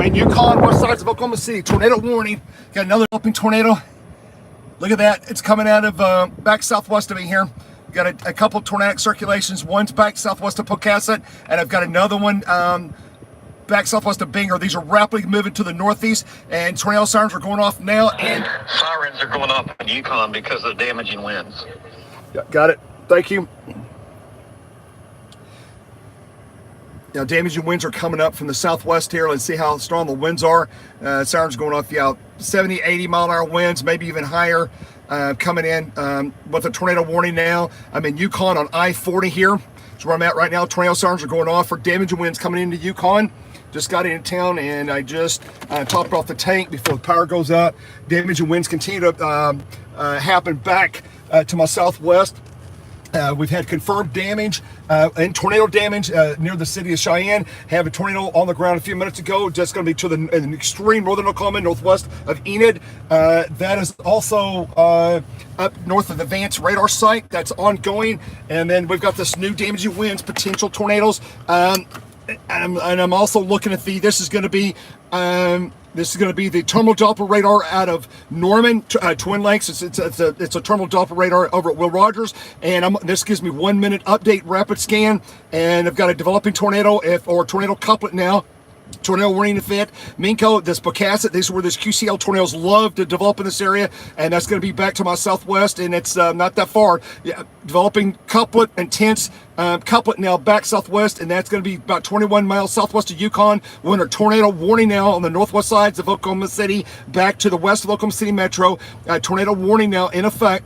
in Yukon, west sides of Oklahoma City. Tornado warning. Got another developing tornado. Look at that. It's coming out of back southwest of me here. Got a couple of tornadic circulations. One's back southwest of Pocasset, and I've got another one back southwest of Bangor. These are rapidly moving to the northeast, and tornado sirens are going off now. And sirens are going off in Yukon because of damaging winds. Yeah, got it. Thank you. Now, damaging winds are coming up from the southwest here. Let's see how strong the winds are. Sirens going off, 70, 80 mile an hour winds, maybe even higher, coming in with a tornado warning now. I'm in Yukon on I-40 here. That's where I'm at right now. Tornado sirens are going off for damaging winds coming into Yukon. Just got into town and I just topped off the tank before the power goes out. Damaging winds continue to happen back to my southwest. We've had confirmed damage and tornado damage near the city of Cheyenne. Have a tornado on the ground a few minutes ago. Just going to be to the extreme northern Oklahoma, northwest of Enid. That is also up north of the Vance radar site. That's ongoing. And then we've got this new damaging winds, potential tornadoes. And I'm also looking at this is going to be the terminal Doppler radar out of Norman, Twin Lakes. It's a terminal Doppler radar over at Will Rogers, and this gives me 1 minute update rapid scan, and I've got a developing tornado or tornado couplet now. Tornado warning event. Minko, this Pocasset, these are where these QCL tornadoes love to develop in this area, and that's going to be back to my southwest, and it's not that far. Yeah, developing couplet, intense couplet now back southwest, and that's going to be about 21 miles southwest of Yukon. We're under tornado warning now on the northwest sides of Oklahoma City, back to the west of Oklahoma City Metro. Tornado warning now in effect.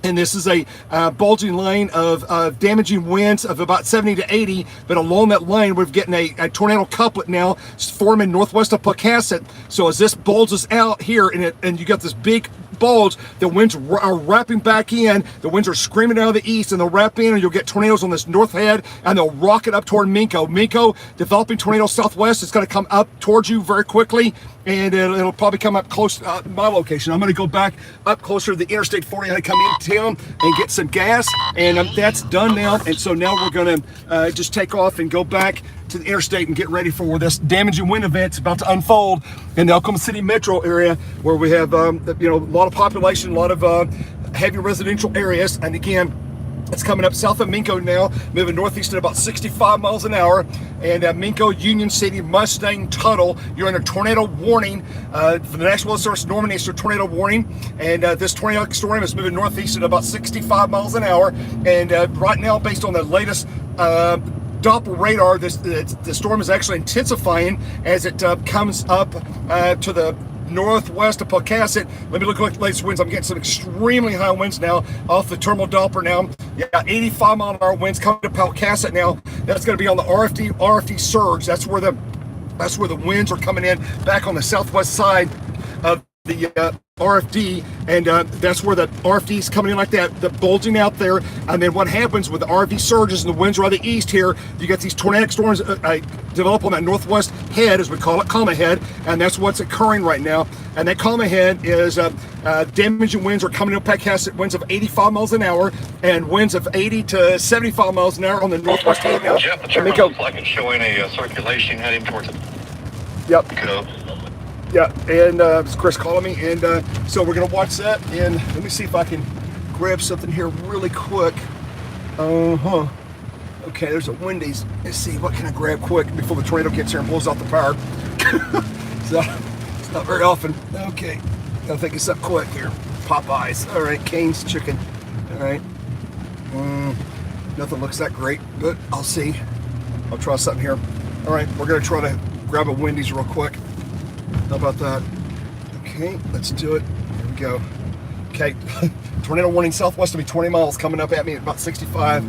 And this is a bulging line of damaging winds of about 70 to 80. But along that line, we're getting a tornado couplet now forming northwest of Pocasset. So as this bulges out here, and you got this big bulge, the winds are wrapping back in. The winds are screaming out of the east, and they'll wrap in, and you'll get tornadoes on this north head, and they'll rocket up toward Minko. Minko, developing tornado southwest, it's going to come up towards you very quickly, and it'll probably come up close to my location. I'm going to go back up closer to the Interstate 40 and come into town and get some gas, and that's done now. And so now we're going to just take off and go back to the interstate and get ready for this damaging wind event that's about to unfold in the Oklahoma City metro area, where we have a lot of population, a lot of heavy residential areas. And again, it's coming up south of Minko now, moving northeast at about 65 miles an hour. And Minko, Union City, Mustang, Tuttle, you're under tornado warning for the National Weather Service. Norman Easter tornado warning. And this tornado storm is moving northeast at about 65 miles an hour. And right now, based on the latest Doppler radar, the storm is actually intensifying as it comes up to the northwest of Pocasset. Let me look at the latest winds. I'm getting some extremely high winds now off the terminal Doppler now. Yeah, 85 mile an hour winds coming to Pocasset now. That's going to be on the RFD surge. That's where the winds are coming in back on the southwest side of the RFD, and that's where the RFD is coming in like that, the bulging out there. And then what happens with the RFD surges and the winds are out of the east here, you get these tornadic storms develop on that northwest head, as we call it, comma head, and that's what's occurring right now. And that comma head is damaging winds are coming in Pocasset, winds of 85 miles an hour and winds of 80 to 75 miles an hour on the northwest head now. Jeff, the terminal looks like it's showing a circulation heading towards it. Yep. Go. Yeah, and it's Chris calling me, and so we're gonna watch that, and let me see if I can grab something here really quick. Okay, there's a Wendy's. Let's see, what can I grab quick before the tornado gets here and blows out the power? So, it's not very often. Okay, gotta think of something quick here. Popeyes, all right, Cane's chicken, all right. Nothing looks that great, but I'll see. I'll try something here. All right, we're gonna try to grab a Wendy's real quick. How about that? Okay, let's do it. Here we go. Okay, tornado warning southwest of me, 20 miles coming up at me at about 65.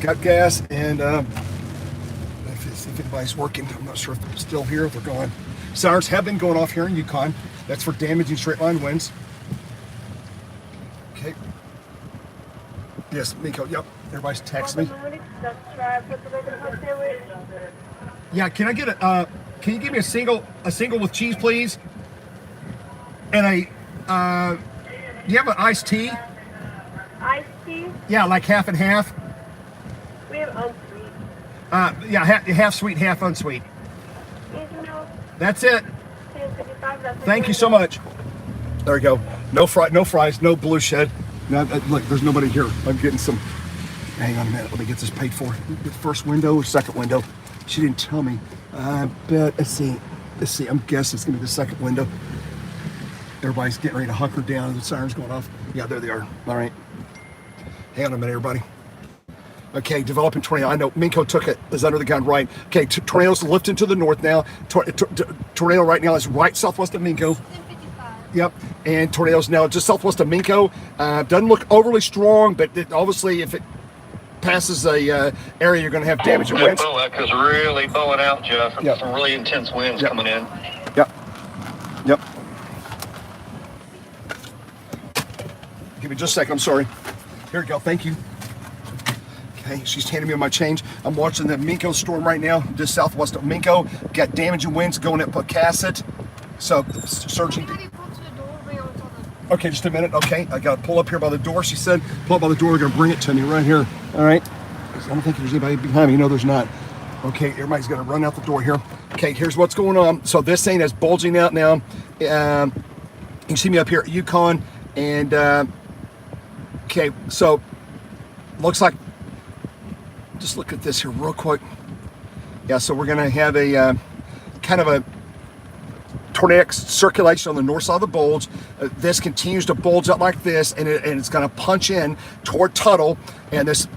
Got gas, and if anybody's working, I'm not sure if they're still here, if they're going. Sirens have been going off here in Yukon. That's for damaging straight line winds. Okay. Yes, Minko, yep. Everybody's texting me. Yeah, can I get can you give me a single with cheese, please? And you have an iced tea? Iced tea? Yeah, like half and half. We have unsweet. Yeah, half sweet, half unsweet. Seasonal That's it. 1055. That's Thank you so much. There we go. No fries, no blue shed. No, look, there's nobody here. I'm getting some. Hang on a minute. Let me get this paid for. The first window or second window? She didn't tell me. I bet. Let's see. I'm guessing it's gonna be the second window. Everybody's getting ready to hunker down. The siren's going off. Yeah, there they are. All right. Hang on a minute, everybody. Okay, developing tornado. I know Minko took it, is under the gun, right? Okay, tornadoes lifting to the north now. Tornado right now is right southwest of Minko. 1055. Yep, and tornadoes now just southwest of Minko. Doesn't look overly strong, but obviously if it passes a area, you're going to have damage and winds. Boac is really blowing out, Jeff. Yep. Some really intense winds Yep. coming in. Yep. Yep. Give me just a second. I'm sorry. Here we go. Thank you. Okay, she's handing me my change. I'm watching the Minko storm right now, just southwest of Minko. Got damage and winds going at Pocasset. So, searching. Okay, just a minute. Okay, I got to pull up here by the door. She said, pull up by the door. They're going to bring it to me right here. All right. I don't think there's anybody behind me. No, there's not. Okay, everybody's going to run out the door here. Okay, here's what's going on. So this thing is bulging out now. You can see me up here at Yukon. And, okay, so looks like, just look at this here real quick. Yeah, so we're going to have a kind of a tornadic circulation on the north side of the bulge. This continues to bulge out like this, and it's going to punch in toward Tuttle, and this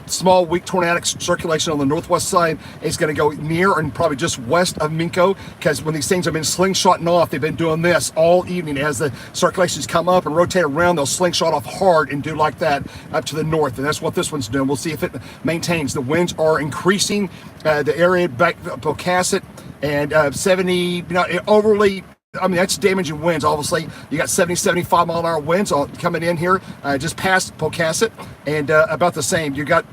small weak tornadic circulation on the northwest side is going to go near and probably just west of Minko, because when these things have been slingshotting off, they've been doing this all evening. As the circulations come up and rotate around, they'll slingshot off hard and do like that up to the north, and that's what this one's doing. We'll see if it maintains. The winds are increasing. The area back Pocasset and 70, you know, overly, I mean, that's damaging winds, obviously. You got 70, 75 mile an hour winds coming in here, just past Pocasset, and about the same. You got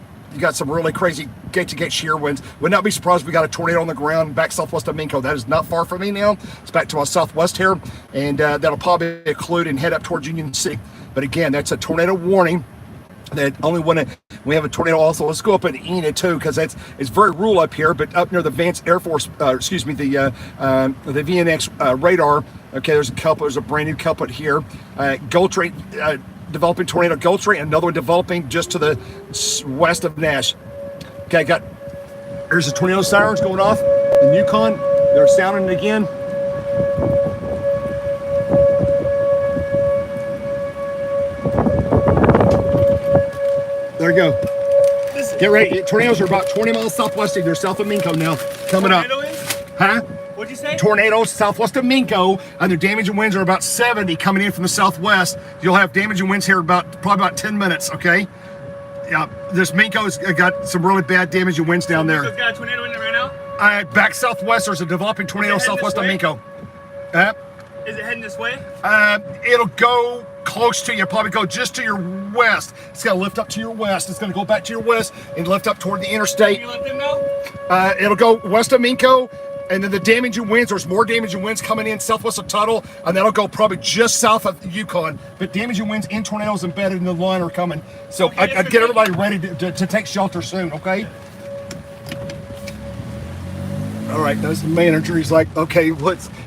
some really crazy gate-to-gate shear winds. Would not be surprised if we got a tornado on the ground back southwest of Minko. That is not far from me now. It's back to our southwest here, and that'll probably occlude and head up towards Union City. But again, that's a tornado warning. That only when we have a tornado. Also, let's go up in Enid too, because it's very rural up here. But up near the Vance Air Force, the VNX radar. Okay, there's a couple. There's a brand new couplet here. Gulch Rate, developing tornado Gulch Rate. Another one developing just to the west of Nash. Okay, there's the tornado sirens going off in Yukon. They're sounding again. There you go. Get ready. Tornadoes are about 20 miles southwest of. They're south of Minko now. Coming up. Huh? What'd you say? Tornadoes southwest of Minko, and their damage and winds are about 70 coming in from the southwest. You'll have damage and winds here probably about 10 minutes. Okay. Yeah. This Minko's got some really bad damage and winds down there. Minko's got a tornado in it right now. Back southwest, there's a developing tornado southwest of Minko. Is it heading this way? It'll go close to you, probably go just to your west. It's going to lift up to your west. It's going to go back to your west and lift up toward the interstate. Can you let them know? It'll go west of Minko, and then the damage and winds, there's more damage and winds coming in southwest of Tuttle, and that'll go probably just south of Yukon. But damage and winds and tornadoes embedded in the line are coming. So Okay, I'd get everybody ready to take shelter soon, okay? All right, that's the manager. He's like, okay,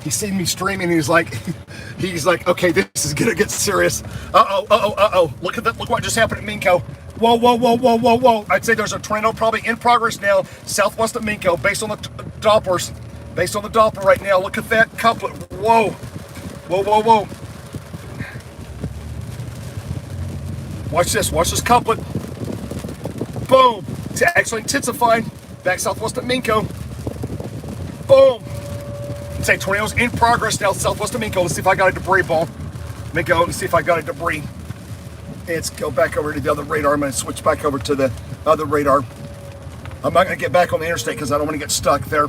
he's seen me streaming. He's like, okay, this is gonna get serious. Uh-oh. Look at that. Look what just happened at Minko. Whoa. I'd say there's a tornado probably in progress now, southwest of Minko, based on the Dopplers. Based on the Doppler right now. Look at that couplet. Whoa. Watch this couplet. Boom. It's actually intensifying back southwest of Minko. Boom! Say tornadoes in progress now southwest of Minko. Let's see if I got a debris ball. Minko, let's see if I got a debris. Let's go back over to the other radar. I'm going to switch back over to the other radar. I'm not going to get back on the interstate because I don't want to get stuck there.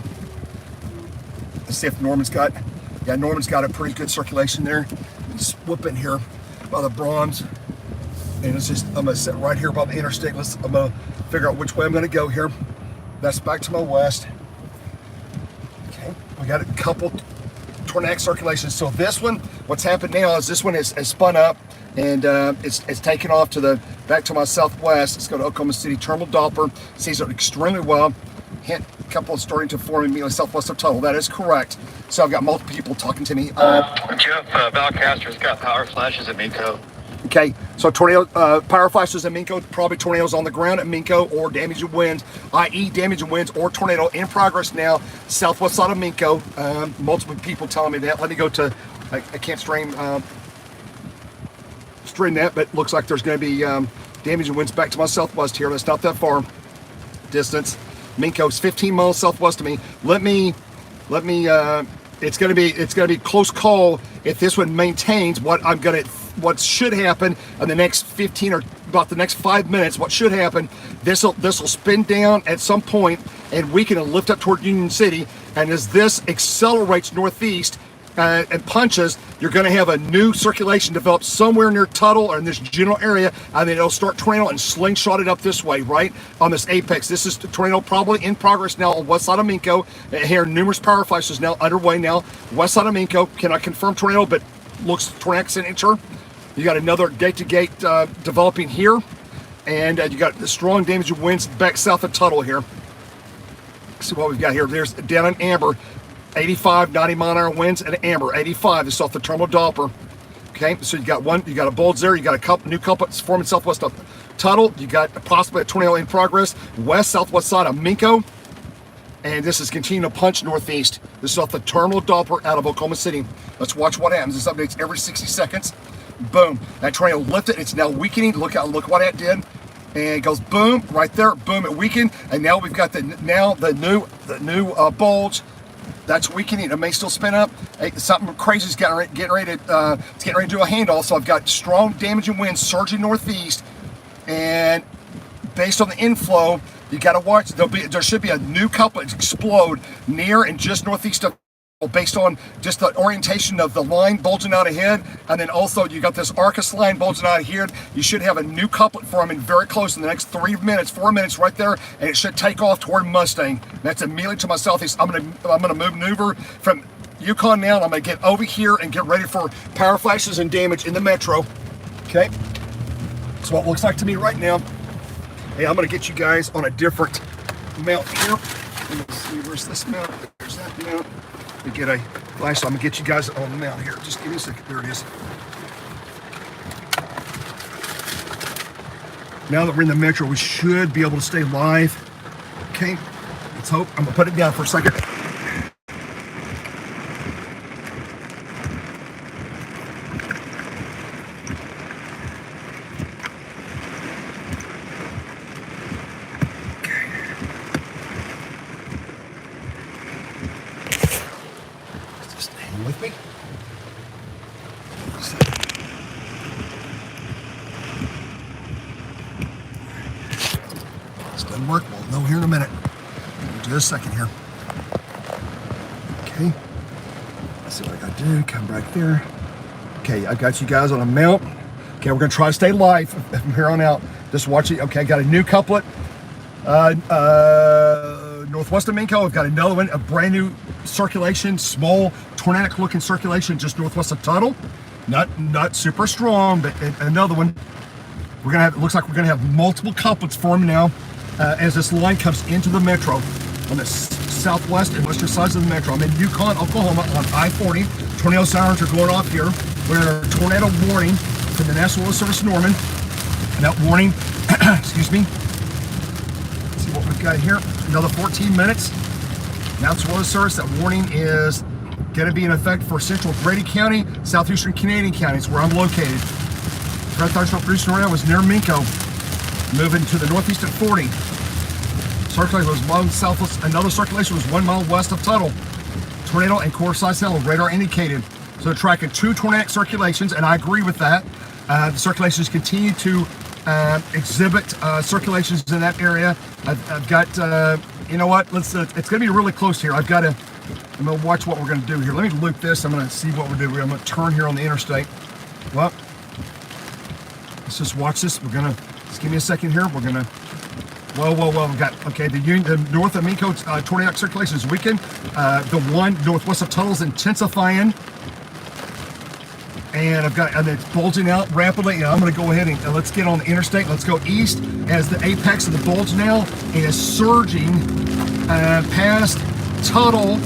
Let's see if Norman's got a pretty good circulation there. Just whoop in here by the Bronze. And I'm going to sit right here by the interstate. I'm going to figure out which way I'm going to go here. That's back to my west. We got a couple tornadic circulations. So this one, what's happened now is this one is spun up, and it's taken off to back to my southwest. Let's go to Oklahoma City. Terminal Doppler sees it extremely well. couple starting to form immediately southwest of Tuttle. That is correct. So I've got multiple people talking to me. Jeff, Valcaster's got power flashes at Minko. Okay, so tornado, power flashes at Minko, probably tornadoes on the ground at Minko, or damaging winds, i.e. damaging winds or tornado in progress now, southwest side of Minko. Multiple people telling me that. Let me go to, I can't stream that, but looks like there's going to be damaging winds back to my southwest here. That's not that far distance. Minko's 15 miles southwest of me. Let me. It's going to be close call if this one maintains what should happen in the next 15 or about the next 5 minutes. What should happen? This will spin down at some point and weaken and lift up toward Union City. And as this accelerates northeast and punches, you're going to have a new circulation develop somewhere near Tuttle or in this general area, and then it'll start tornado and slingshot it up this way, right on this apex. This is tornado probably in progress now on west side of Minko. Here, numerous power flashes now underway now. West side of Minko, cannot confirm tornado, but looks tornadic signature. You got another gate-to-gate developing here, and you got the strong damaging winds back south of Tuttle here. Let's see what we've got here. There's down in Amber. 85, 90 mile an hour winds and amber. 85 is off the terminal Doppler. Okay, so you got a bulge there. You got a couple new couplets forming southwest of Tuttle. You got possibly a tornado in progress west southwest side of Minko, and this is continuing to punch northeast. This is off the terminal Doppler out of Oklahoma City. Let's watch what happens. This updates every 60 seconds. Boom, that tornado lifted. It's now weakening. Look what that did. And it goes boom right there. Boom, it weakened, and now we've got the new bulge. That's weakening. It may still spin up. Hey, something crazy is getting ready to do a handoff. So I've got strong damaging winds surging northeast, and based on the inflow, you got to watch. There should be a new couplet explode near and just northeast of, based on just the orientation of the line bulging out ahead, and then also you got this Arcus line bulging out here. You should have a new couplet forming very close in the next 4 minutes right there, and it should take off toward Mustang. That's immediately to my southeast. I'm gonna maneuver from Yukon now, and I'm gonna get over here and get ready for power flashes and damage in the metro. Okay, that's what it looks like to me right now. Hey, I'm gonna get you guys on a different mount here. Let me see, where's this mount? There's that mount. We get a flash, so I'm gonna get you guys on the mount here. Just give me a second. There it is. Now that we're in the metro, we should be able to stay live. Okay, let's hope. I'm gonna put it down for a second. With me. This doesn't work. We'll know here in a minute. Just a second here. Okay. Let's see what I gotta do. Come back there. Okay, I got you guys on a mount. Okay, we're gonna try to stay live from here on out. Just watch it. Okay, I got a new couplet. Northwest of Minko, I've got another one, a brand new circulation, small tornadic looking circulation just northwest of Tuttle. Not super strong, but another one. We're gonna have, it looks like we're gonna have multiple couplets forming now as this line comes into the metro on the southwest and western sides of the metro. I'm in Yukon, Oklahoma on I-40. Tornado sirens are going off here. We're in a tornado warning from the National Weather Service Norman. And that warning, excuse me, let's see what we've got here. Another 14 minutes. National Weather Service, that warning is going to be in effect for central Grady County, southeastern Canadian counties where I'm located. Red thunderstorm producing around was near Minko, moving to the northeast at 40. Circulation was 1 southwest, another circulation was 1 mile west of Tuttle. Tornado and core size hail radar indicated. So they're tracking 2 tornadic circulations, and I agree with that. The circulations continue to exhibit circulations in that area. I've got, you know what, let's, it's going to be really close here. I'm going to watch what we're going to do here. Let me loop this. I'm going to see what we're doing. I'm going to turn here on the interstate. Well, let's just watch this. We're going to, just give me a second here. We're going to, whoa, we got, okay, the north of Minko tornadic circulation is weakened. The one northwest of Tuttle is intensifying. And and it's bulging out rapidly. And I'm going to go ahead and let's get on the interstate. Let's go east as the apex of the bulge now is surging past Tuttle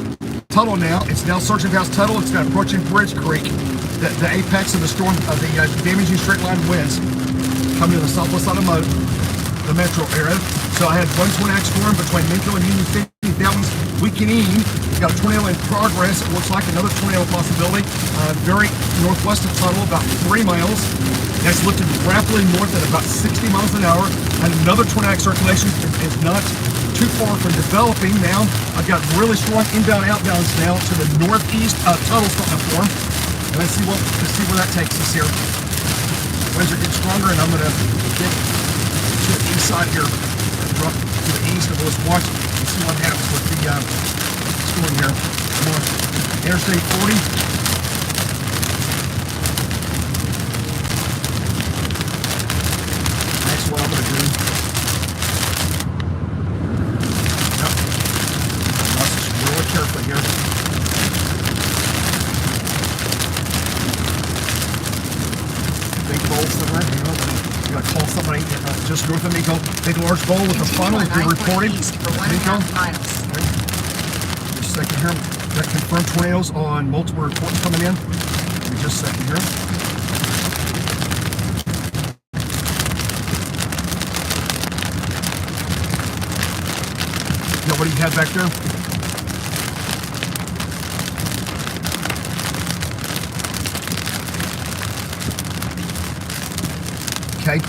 now. It's now searching past Tuttle. It's got approaching Bridge Creek, the apex of the storm, of the damaging straight line winds coming to the southwest side of the metro area. So I had one tornadic storm between Minko and Union City. That one's weakening. Got a tornado in progress. It looks like another tornado possibility. Very northwest of Tuttle, about 3 miles. That's lifted rapidly north at about 60 miles an hour. And another tornadic circulation is not too far from developing now. I've got really strong inbound outbounds now to the northeast of Tuttle starting to form. And let's see where that takes us here. Winds are getting stronger, and I'm going to get to the east side here, to the east, and let's watch and see what happens with the storm here. Come on, Interstate 40. That's what I'm going to do. Yep. Watch this really carefully here. Big bowl somewhere. You know, you got to call somebody just north of Minko. Big large bowl with the funnel is being reported. Minko. Just a second here. Got confirmed tornadoes on multiple reports coming in. Give me just a second here. Now, what do you have back there? Okay.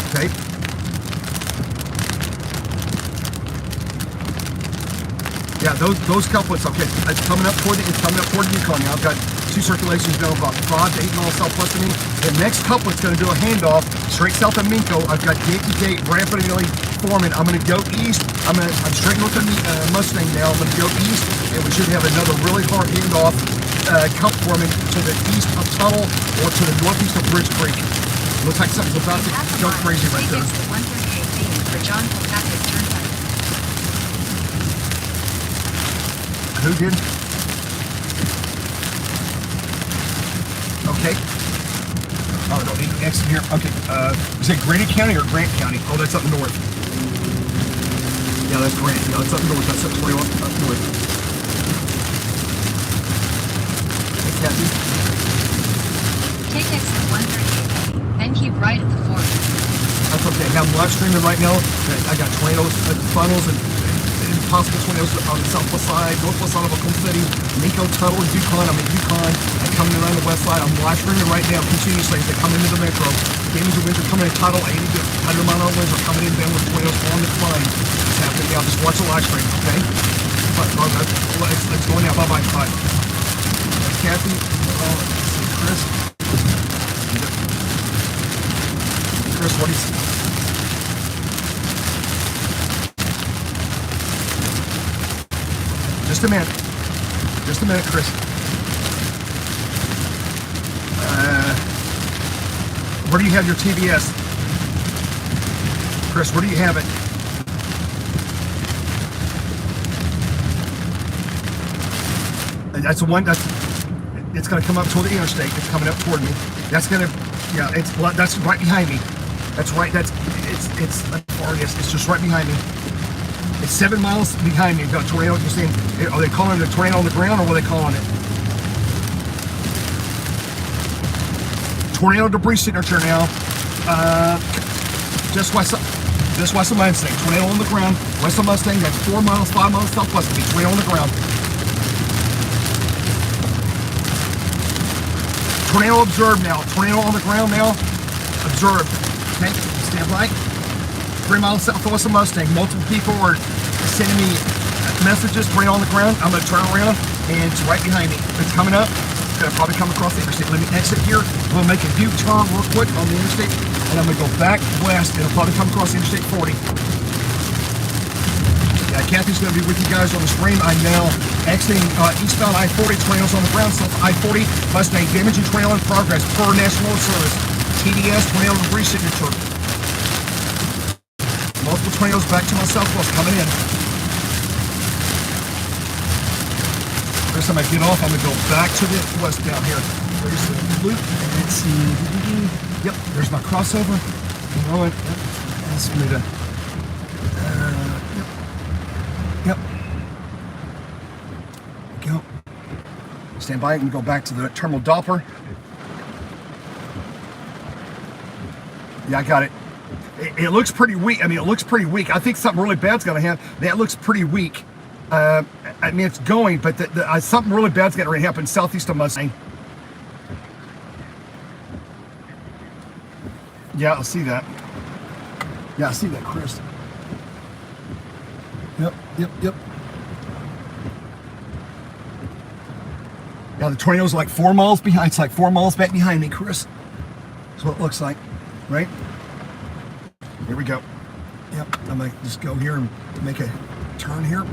Okay. Yeah, those couplets. Okay, it's coming up toward the Yukon now. I've got two circulations going about 5 to 8 miles southwest of me. The next couplet's going to do a handoff straight south of Minko. I've got gate to gate rapidly forming. I'm going to go east. I'm straight north of Mustang now. I'm going to go east, and we should have another really hard handoff cup forming to the east of Tuttle or to the northeast of Bridge Creek. Looks like something's about to go crazy right there. Who did? Okay. Oh, no, exit here. Okay. Is it Granite County or Grant County? Oh, that's up north. Yeah, that's Grant. Yeah, that's up north. That's up 20 up north. Hey, Kathy. Take exit 138, then keep right at the fort. That's okay. I'm live streaming right now. I got tornadoes, funnels, and possible tornadoes on the southwest side, northwest side of Oklahoma City, Minko, Tuttle, and Yukon. I'm in Yukon. I'm coming around the west side. I'm live streaming right now continuously as they come into the metro. Damaging winds are coming in Tuttle. 80 to 100 mile an hour winds are coming in down with tornadoes on the climb. It's happening now. Just watch the live stream, okay? But, it's going now. Bye-bye. Bye. Kathy, Chris. Chris, what do you see? Just a minute. Just a minute, Chris. Where do you have your TBS? Chris, where do you have it? That's the one it's going to come up toward the interstate. It's coming up toward me. That's going to, yeah, that's right behind me. That's right. It's just right behind me. It's 7 miles behind me. You've got a tornado. You're saying, are they calling it a tornado on the ground, or what are they calling it? Tornado debris signature now. Just west of Mustang. Tornado on the ground. West of Mustang. That's 4 miles, 5 miles southwest of me. Tornado on the ground. Tornado observed now. Tornado on the ground now. Observed. Okay, stand by. 3 miles southwest of Mustang. Multiple people are sending me messages. Tornado on the ground. I'm going to turn around, and it's right behind me. It's coming up. It's going to probably come across the interstate. Let me exit here. I'm going to make a U-turn real quick on the interstate, and I'm going to go back west, and it'll probably come across Interstate 40. Yeah, Kathy's going to be with you guys on the stream. I'm now exiting eastbound I-40. Tornadoes on the ground. South I-40. Mustang damaging tornado in progress per National Service. TDS tornado debris signature. Multiple tornadoes back to my southwest coming in. First time I get off, I'm going to go back to the west down here. There's the loop. Let's see. Yep, there's my crossover. You know it. Yep. Let's move it. Yep. Go. Stand by and go back to the terminal Doppler. Yeah, I got it. It looks pretty weak. I mean, it looks pretty weak. I think something really bad's going to happen. That looks pretty weak. I mean, it's going, but something really bad's going to happen southeast of Mustang. Yeah, I see that. Yeah, I see that, Chris. Yep. Yeah, the tornado's like 4 miles behind. It's like 4 miles back behind me, Chris. That's what it looks like, right? Here we go. Yep, I'm gonna just go here and make a turn here.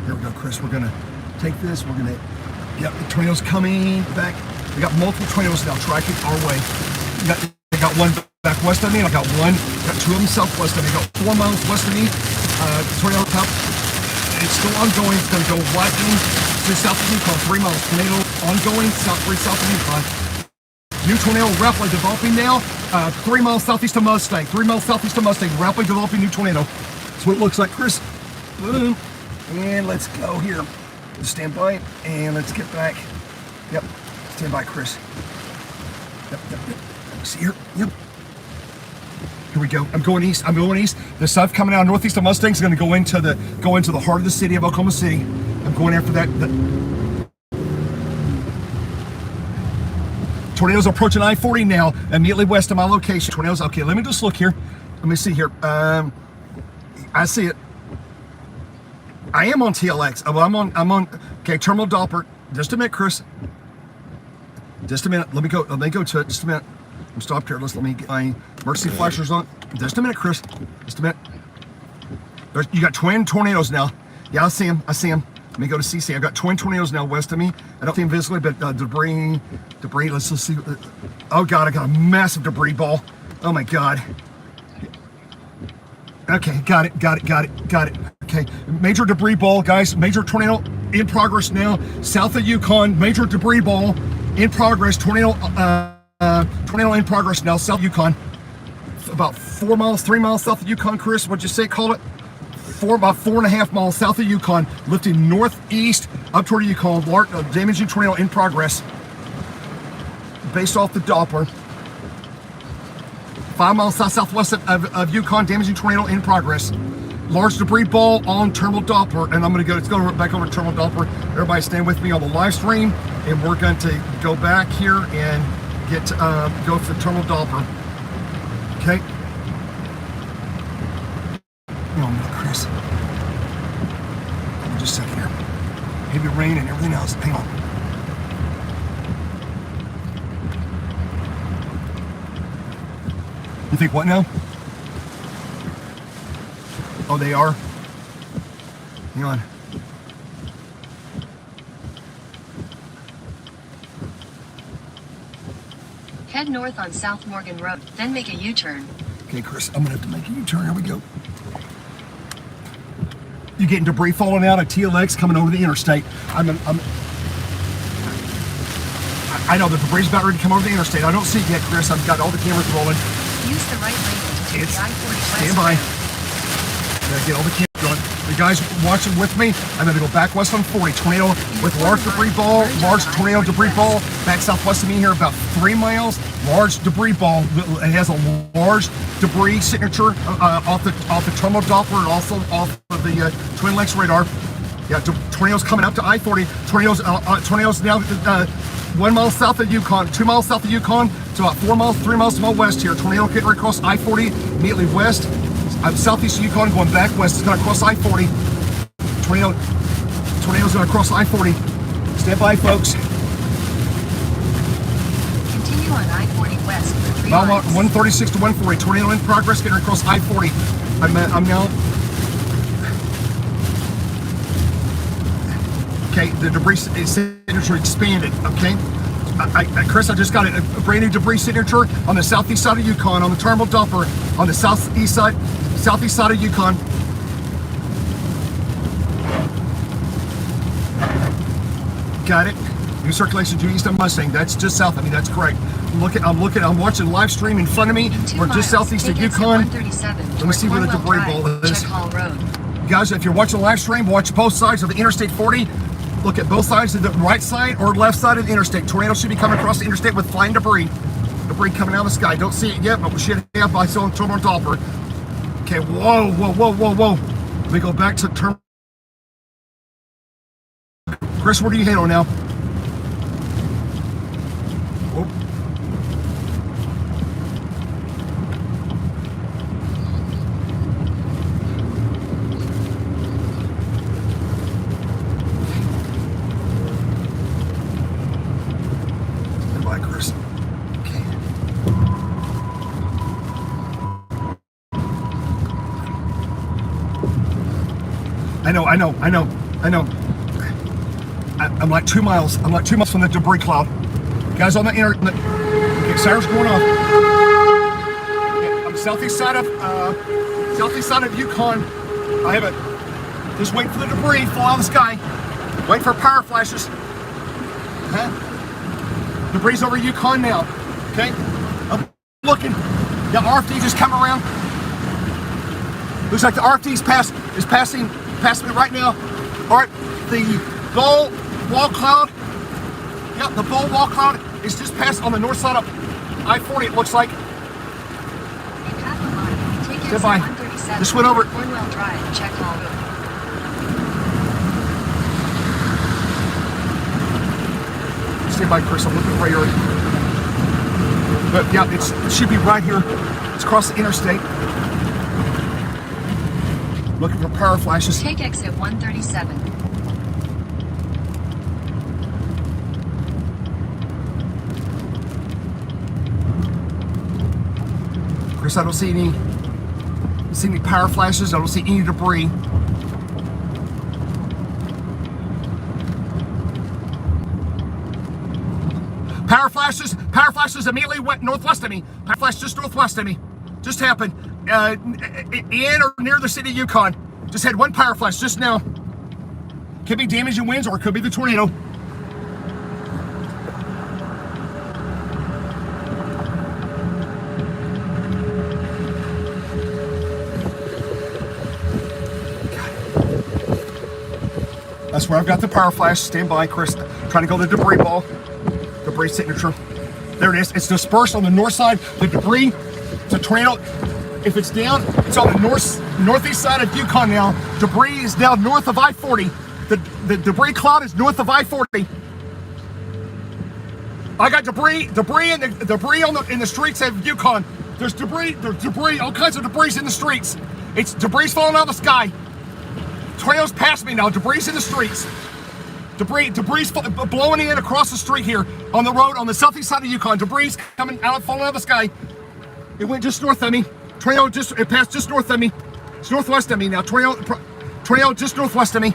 Here we go, Chris. We're gonna take this. We're gonna, yep, the tornado's coming back. We got multiple tornadoes now tracking our way. I got one back west of me, and I got two of them southwest of me. I got 4 miles west of me. Tornado top. It's still ongoing. It's gonna go right to south of Yukon, 3 miles. Tornado ongoing, south of Yukon. New tornado rapidly developing now. 3 miles southeast of Mustang. 3 miles southeast of Mustang. Rapidly developing new tornado. That's what it looks like, Chris. Boom. And let's go here. Stand by and let's get back. Yep. Stand by, Chris. Yep. See here. Yep. Here we go. I'm going east. The stuff coming out northeast of Mustang is going to go into the heart of the city of Oklahoma City. I'm going after that. Tornadoes approaching I-40 now, immediately west of my location. Tornadoes. Okay, let me just look here. Let me see here. I see it. I am on TLX. Oh, I'm on. Okay, terminal Doppler. Just a minute, Chris. Just a minute. Let me go to it. Just a minute. I'm stopped here. Let me get my emergency flashers on. Just a minute, Chris. Just a minute. You got twin tornadoes now. Yeah, I see them. Let me go to CC. I've got twin tornadoes now west of me. I don't see them visibly, but debris. Let's see. Oh God, I got a massive debris ball. Oh my God. Okay, got it. Okay, major debris ball, guys. Major tornado in progress now. South of Yukon, major debris ball in progress. Tornado in progress now. South Yukon, about 3 miles south of Yukon. Chris, what'd you say? Call it about 4.5 miles south of Yukon, lifting northeast up toward Yukon. Damaging tornado in progress, based off the Doppler. 5 miles southwest of Yukon, damaging tornado in progress. Large debris ball on terminal Doppler, and let's go back over to terminal Doppler. Everybody stand with me on the live stream, and we're going to go back here and go to the terminal Doppler. Okay. Hang on a minute, Chris. Hold on just a second here. Heavy rain and everything else. Hang on. You think what now? Oh, they are? Hang on. Head north on South Morgan Road, then make a U-turn. Okay, Chris, I'm gonna have to make a U-turn. Here we go. You getting debris falling out of TLX coming over the interstate. I know the debris is about ready to come over the interstate. I don't see it yet, Chris. I've got all the cameras rolling. Use the right lane to take the I-40 west. Stand by. Gotta get all the cameras going. The guys watching with me, I'm gonna go back west on 40. Tornado with large debris ball, large tornado debris ball. Back southwest of me here, about 3 miles. Large debris ball. It has a large debris signature off the terminal Doppler and also off of the Twin Lakes radar. Yeah, tornadoes coming up to I-40. Tornadoes now 1 mile south of Yukon, 2 miles south of Yukon, to about 4 miles, 3 miles to my west here. Tornado getting right across I-40, immediately west. I'm southeast of Yukon, going back west. It's going to cross I-40. Tornado's going to cross I-40. Stand by, folks. Continue on I-40 west for 3 Mile miles. 136 to 140. Tornado in progress, getting across I-40. I'm now. Okay, the debris signature expanded. Okay, Chris, I just got a brand new debris signature on the southeast side of Yukon, on the terminal Doppler, on the southeast side of Yukon. Got it. New circulation due east of Mustang. That's just south of me. That's correct. I'm watching live stream in front of me. We're just southeast of Yukon. Let me see where the debris ball is. Check Hall Road. Guys, if you're watching the live stream, watch both sides of the Interstate 40. Look at both sides of the right side or left side of the interstate. Tornado should be coming across the interstate with flying debris. Debris coming out of the sky. Don't see it yet, but we should have by some terminal Doppler. Okay, whoa, whoa, whoa, whoa, whoa. Let me go back to terminal. Chris, where do you hit on now? Whoa. Goodbye, Chris. Okay. I know. I'm like 2 miles. I'm like 2 miles from the debris cloud. Guys on the internet. Okay, sirens going off. Okay, I'm southeast side of Yukon. I have it. Just waiting for the debris to fall out of the sky. Wait for power flashes. Debris over Yukon now. Okay, I'm looking. The RFD just come around. Looks like the RFD is passing me right now. All right, the bull wall cloud. Yep, the bull wall cloud is just passed on the north side of I-40. It looks like. In half a mile, take exit Goodbye. 137. Just went over. Four-wheel drive, check all. Stay by, Chris. I'm looking for your. But yeah, it should be right here. It's across the interstate. Looking for power flashes. Take exit 137. Chris, I don't see any power flashes. I don't see any debris. Power flashes immediately went northwest of me. Power flash just northwest of me. Just happened. In or near the city of Yukon. Just had one power flash just now. Could be damaging winds or it could be the tornado. That's where I've got the power flash. Stand by, Chris. Trying to go to the debris ball. Debris signature. There it is. It's dispersed on the north side. The debris, the tornado, if it's down, it's on the northeast side of Yukon now. Debris is now north of I-40. The debris cloud is north of I-40. I got debris in the streets of Yukon. There's debris, all kinds of debris in the streets. It's debris falling out of the sky. Tornadoes past me now. Debris in the streets. Debris blowing in across the street here on the road on the southeast side of Yukon. Debris coming out, falling out of the sky. It went just north of me. Tornado it passed just north of me. It's northwest of me now. Tornado just northwest of me.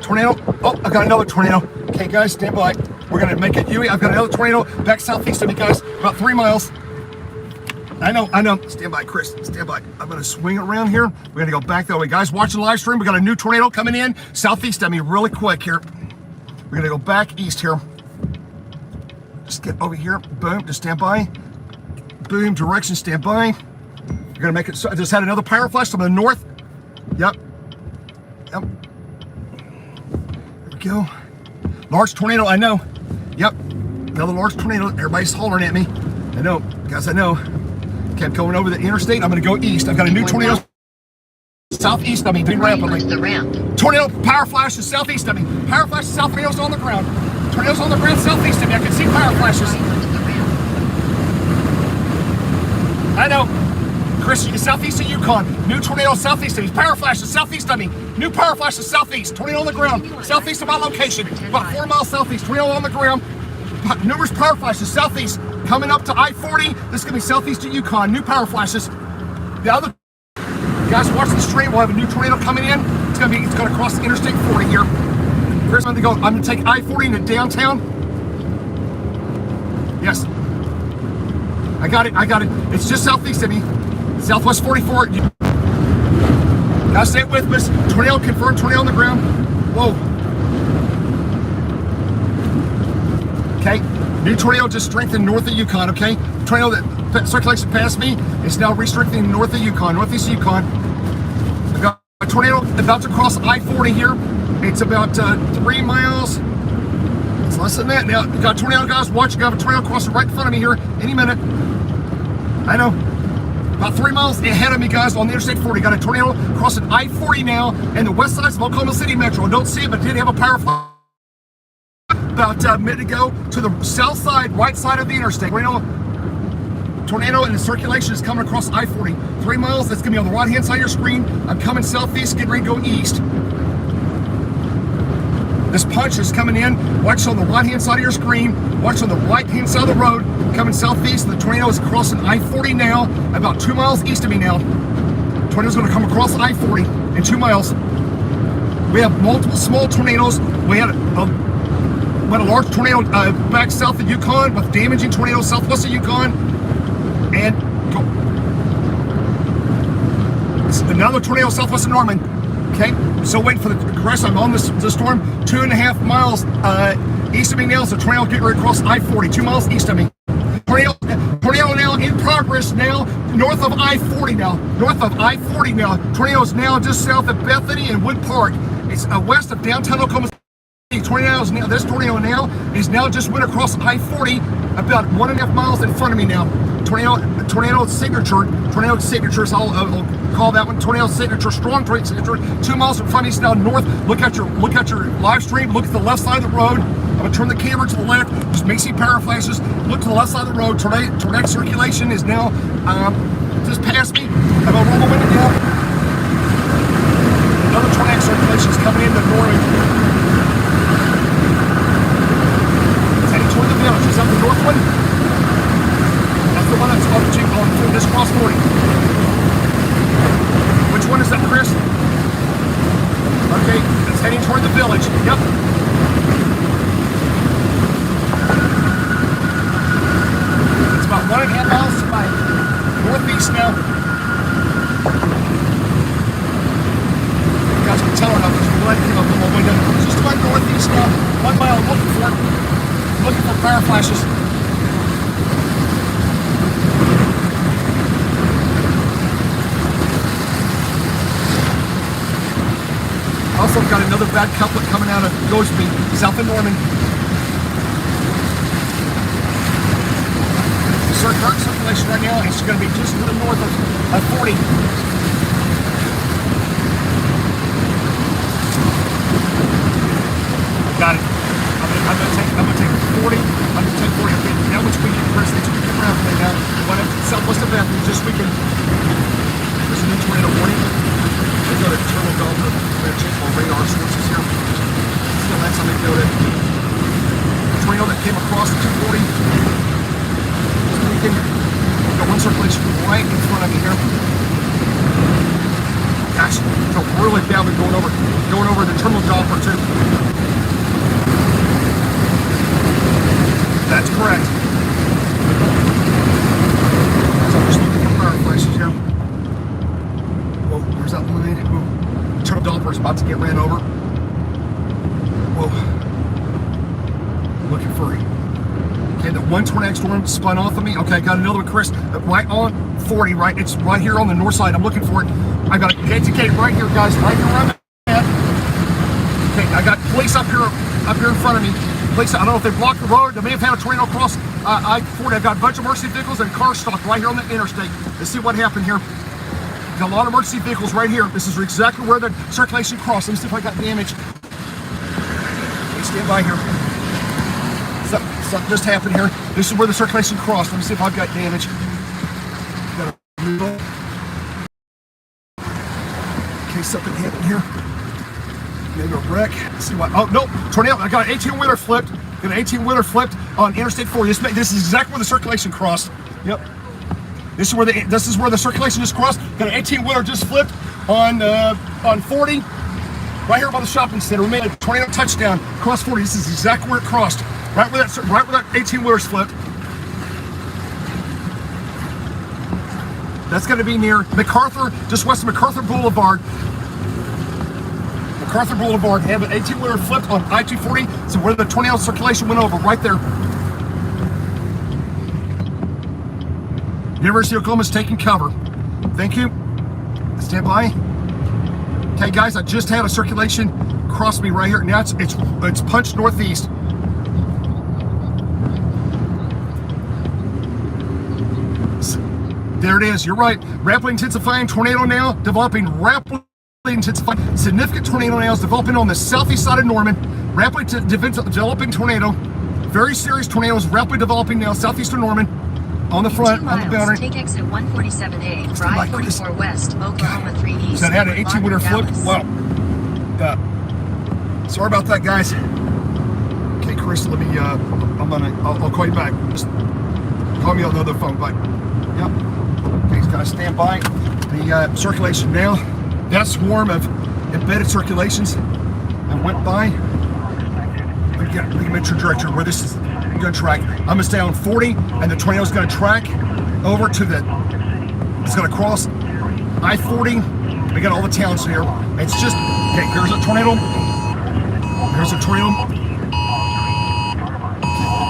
Tornado. Oh, I got another tornado. Okay, guys, stand by. We're gonna make it Yui. I've got another tornado back southeast of me, guys. About 3 miles. I know. Stand by, Chris. Stand by. I'm going to swing around here. We're going to go back that way. Guys, watching the live stream, we got a new tornado coming in southeast of me really quick here. We're going to go back east here. Just get over here. Boom. Just stand by. Boom. Direction. Stand by. We're going to make it. So I just had another power flash from the north. Yep. There we go. Large tornado. I know. Yep. Another large tornado. Everybody's hollering at me. I know. Guys, I know. Okay, I'm going over the interstate. I'm going to go east. I've got a new tornado southeast of me, doing rapidly. Tornado power flashes southeast of me. Power flashes south. Tornadoes on the ground. Tornadoes on the ground southeast of me. I can see power flashes. I know. Chris, southeast of Yukon. New tornado southeast of me. Power flashes southeast of me. New power flashes southeast. Tornado on the ground. Southeast of my location. About 4 miles southeast. Tornado on the ground. Numerous power flashes southeast. Coming up to I-40. This is going to be southeast of Yukon. New power flashes. The other guys watching the stream, we'll have a new tornado coming in. It's going to cross the Interstate 40 here. First, I'm going to take I-40 into downtown. Yes. I got it. It's just southeast of me. Southwest 44. Now stay with us. Tornado confirmed. Tornado on the ground. Whoa. Okay. New tornado just strengthened north of Yukon, okay? Tornado that circulation past me is now re-strengthening north of Yukon, northeast of Yukon. I got a tornado about to cross I-40 here. It's about 3 miles. It's less than that now. Got a tornado, guys. Watch, you got a tornado crossing right in front of me here any minute. I know. About 3 miles ahead of me, guys, on the Interstate 40. Got a tornado crossing I-40 now, and the west side of Oklahoma City Metro. I don't see it, but did have a power flash about a minute ago to the south side, right side of the interstate. Tornado and the circulation is coming across I-40. 3 miles, that's gonna be on the right-hand side of your screen. I'm coming southeast, getting ready to go east. This punch is coming in. Watch on the right-hand side of your screen. Watch on the right-hand side of the road, coming southeast. The tornado is crossing I-40 now, about 2 miles east of me now. Tornado's gonna come across I-40 in 2 miles. We have multiple small tornadoes. We had a large tornado back south of Yukon, with damaging tornadoes southwest of Yukon, and another tornado southwest of Norman. Okay, so waiting for the rest. I'm on the storm 2.5 miles east of me now. So tornado getting ready to cross I-40, 2 miles east of me. Tornado now in progress now, north of I-40 now. North of I-40 now. Tornado is now just south of Bethany and Wood Park. It's west of downtown Oklahoma City. This tornado now is now just went across I-40 about 1.5 miles in front of me now. Tornado signature, so I'll call that one tornado signature, strong tornado signature. 2 miles in front of me, now north. Look at your live stream. Look at the left side of the road. I'm gonna turn the camera to the left. Just make see power flashes. Look to the left side of the road. Tornado circulation is now just past me. I'm gonna roll the window down. Another tornado circulation is coming into Norway. Toward the village. Is that the north one? That's the one that's on this cross 40. Which one is that, Chris? Okay, it's heading toward the village. Yep. It's about 1.5 miles to my northeast now. You guys can tell or not, because the light came up on my window. It's just about northeast now. 1 mile I'm looking for it. Looking for power flashes. Also got another bad couplet coming out of Ghostby, south of Norman. Current circulation right now is going to be just to the north of 40. Got it. I'm gonna take 40. I'm gonna take 40. Okay, now which weekend, Chris? They took the ground plane now. Went up to southwest of Bethany this weekend. There's a new tornado warning. They got a turtle dolphin. I'm gonna change my radar sources here. Still had something noted. Tornado that came across the 240 this weekend. Got one circulation right in front of me here. Gosh, I felt really bad with going over the terminal Doppler too. That's correct. So I'm just looking for power flashes here. Whoa, where's that line? Whoa. Turtle Doppler's about to get ran over. Whoa. Looking for it. Okay, the one tornado storm spun off of me. Okay, I got another one, Chris. Right on 40, right? It's right here on the north side. I'm looking for it. I got a KTK right here, guys. Right here where I'm at. Okay, I got police up here in front of me. Police, I don't know if they blocked the road. They may have had a tornado cross I-40. I've got a bunch of emergency vehicles and cars stopped right here on the interstate. Let's see what happened here. Got a lot of emergency vehicles right here. This is exactly where the circulation crossed. Let me see if I got damage. Please stand by here. Something just happened here. This is where the circulation crossed. Let me see if I've got damage. Got a move. Okay, something happened here. Maybe a wreck. Let's see what. Oh no, tornado! I got an 18-wheeler flipped. Got an 18-wheeler flipped on Interstate 40. This is exactly where the circulation crossed. Yep. This is where the circulation just crossed. Got an 18-wheeler just flipped on 40, right here by the shopping center. We made a tornado touchdown across 40. This is exactly where it crossed. Right where that 18-wheeler's flipped. That's going to be near MacArthur, just west of MacArthur Boulevard. MacArthur Boulevard, have an 18-wheeler flipped on I-240, so where the tornado circulation went over, right there. University of Oklahoma's taking cover. Thank you. Stand by. Okay, guys, I just had a circulation cross me right here. Now it's punched northeast. There it is. You're right. Rapidly intensifying tornado now, developing rapidly intensifying. Significant tornado now is developing on the southeast side of Norman. Rapidly developing tornado. Very serious tornadoes rapidly developing now southeast of Norman. On the front, 2 on the boundary. Take exit 147A, drive 44 west, Oklahoma 3 east. So that had an 18 winter flip. Wow. Sorry about that, guys. Okay, Chris, let me. I'll call you back. Just call me on the other phone. Bye. Yep. Okay, guys, stand by. The circulation now. That swarm of embedded circulations that went by. Let me make your director where this is going to track. I'm going to stay on 40, and the tornado is going to track over to the. It's going to cross I-40. We got all the towns here. It's just okay. Here's a tornado. Here's a tornado.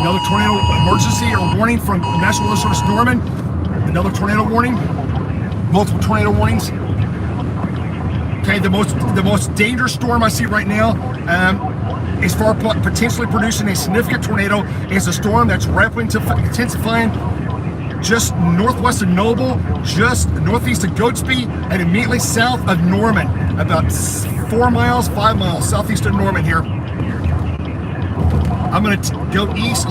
Another tornado emergency or warning from National Weather Service Norman. Another tornado warning. Multiple tornado warnings. Okay, the most dangerous storm I see right now, as far as potentially producing a significant tornado, is a storm that's rapidly intensifying just northwest of Noble, just northeast of Goatsby, and immediately south of Norman, about 4 miles, 5 miles southeast of Norman here. I'm going to go east.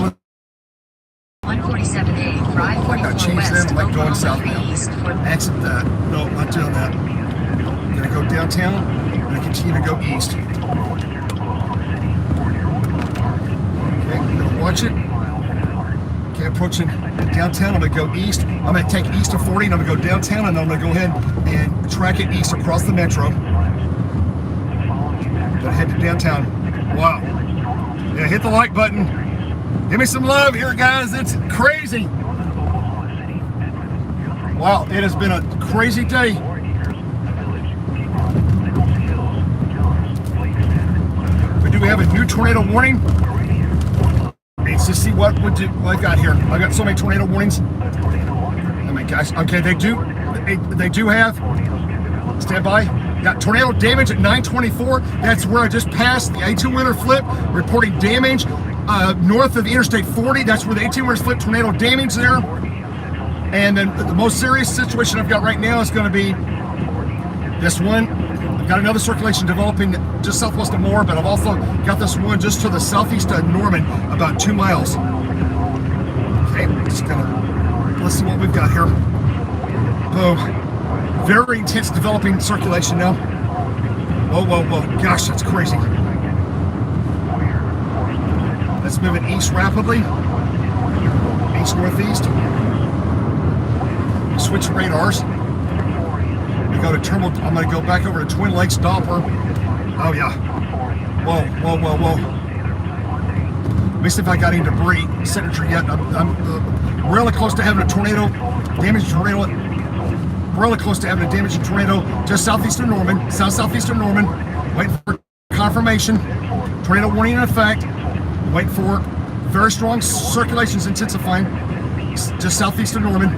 147A, drive 44 west, I'm like going south now. east. Exit that. No, not doing that. I'm going to go downtown. I'm going to continue to go east. Okay, I'm going to watch it. Okay, approaching downtown. I'm going to go east. I'm going to take east of 40 and I'm going to go downtown, and then I'm going to go ahead and track it east across the metro. Gonna head to downtown. Wow. Yeah, hit the like button. Give me some love here, guys. It's crazy. Wow, it has been a crazy day. But do we have a new tornado warning? Let's just see what I got here. I got so many tornado warnings. Oh my gosh. Okay, they do have. Stand by. Got tornado damage at 924. That's where I just passed the 18 winter flip, reporting damage north of Interstate 40. That's where the 18 winter flip tornado damage there. And then the most serious situation I've got right now is going to be this one. I've got another circulation developing just southwest of Moore, but I've also got this one just to the southeast of Norman, about 2 miles. Okay, let's see what we've got here. Boom. Very intense developing circulation now. Whoa, whoa, whoa. Gosh, that's crazy. Let's move it east rapidly. East northeast. Switch radars. We go to terminal. I'm going to go back over to Twin Lakes Doppler. Oh, yeah. Whoa, whoa, whoa, whoa. Let me see if I got any debris signature yet. I'm really close to having a tornado, damaged tornado. Really close to having a damaging tornado just southeast of Norman, southeast of Norman. Waiting for confirmation. Tornado warning in effect. Waiting for very strong circulations intensifying just southeast of Norman.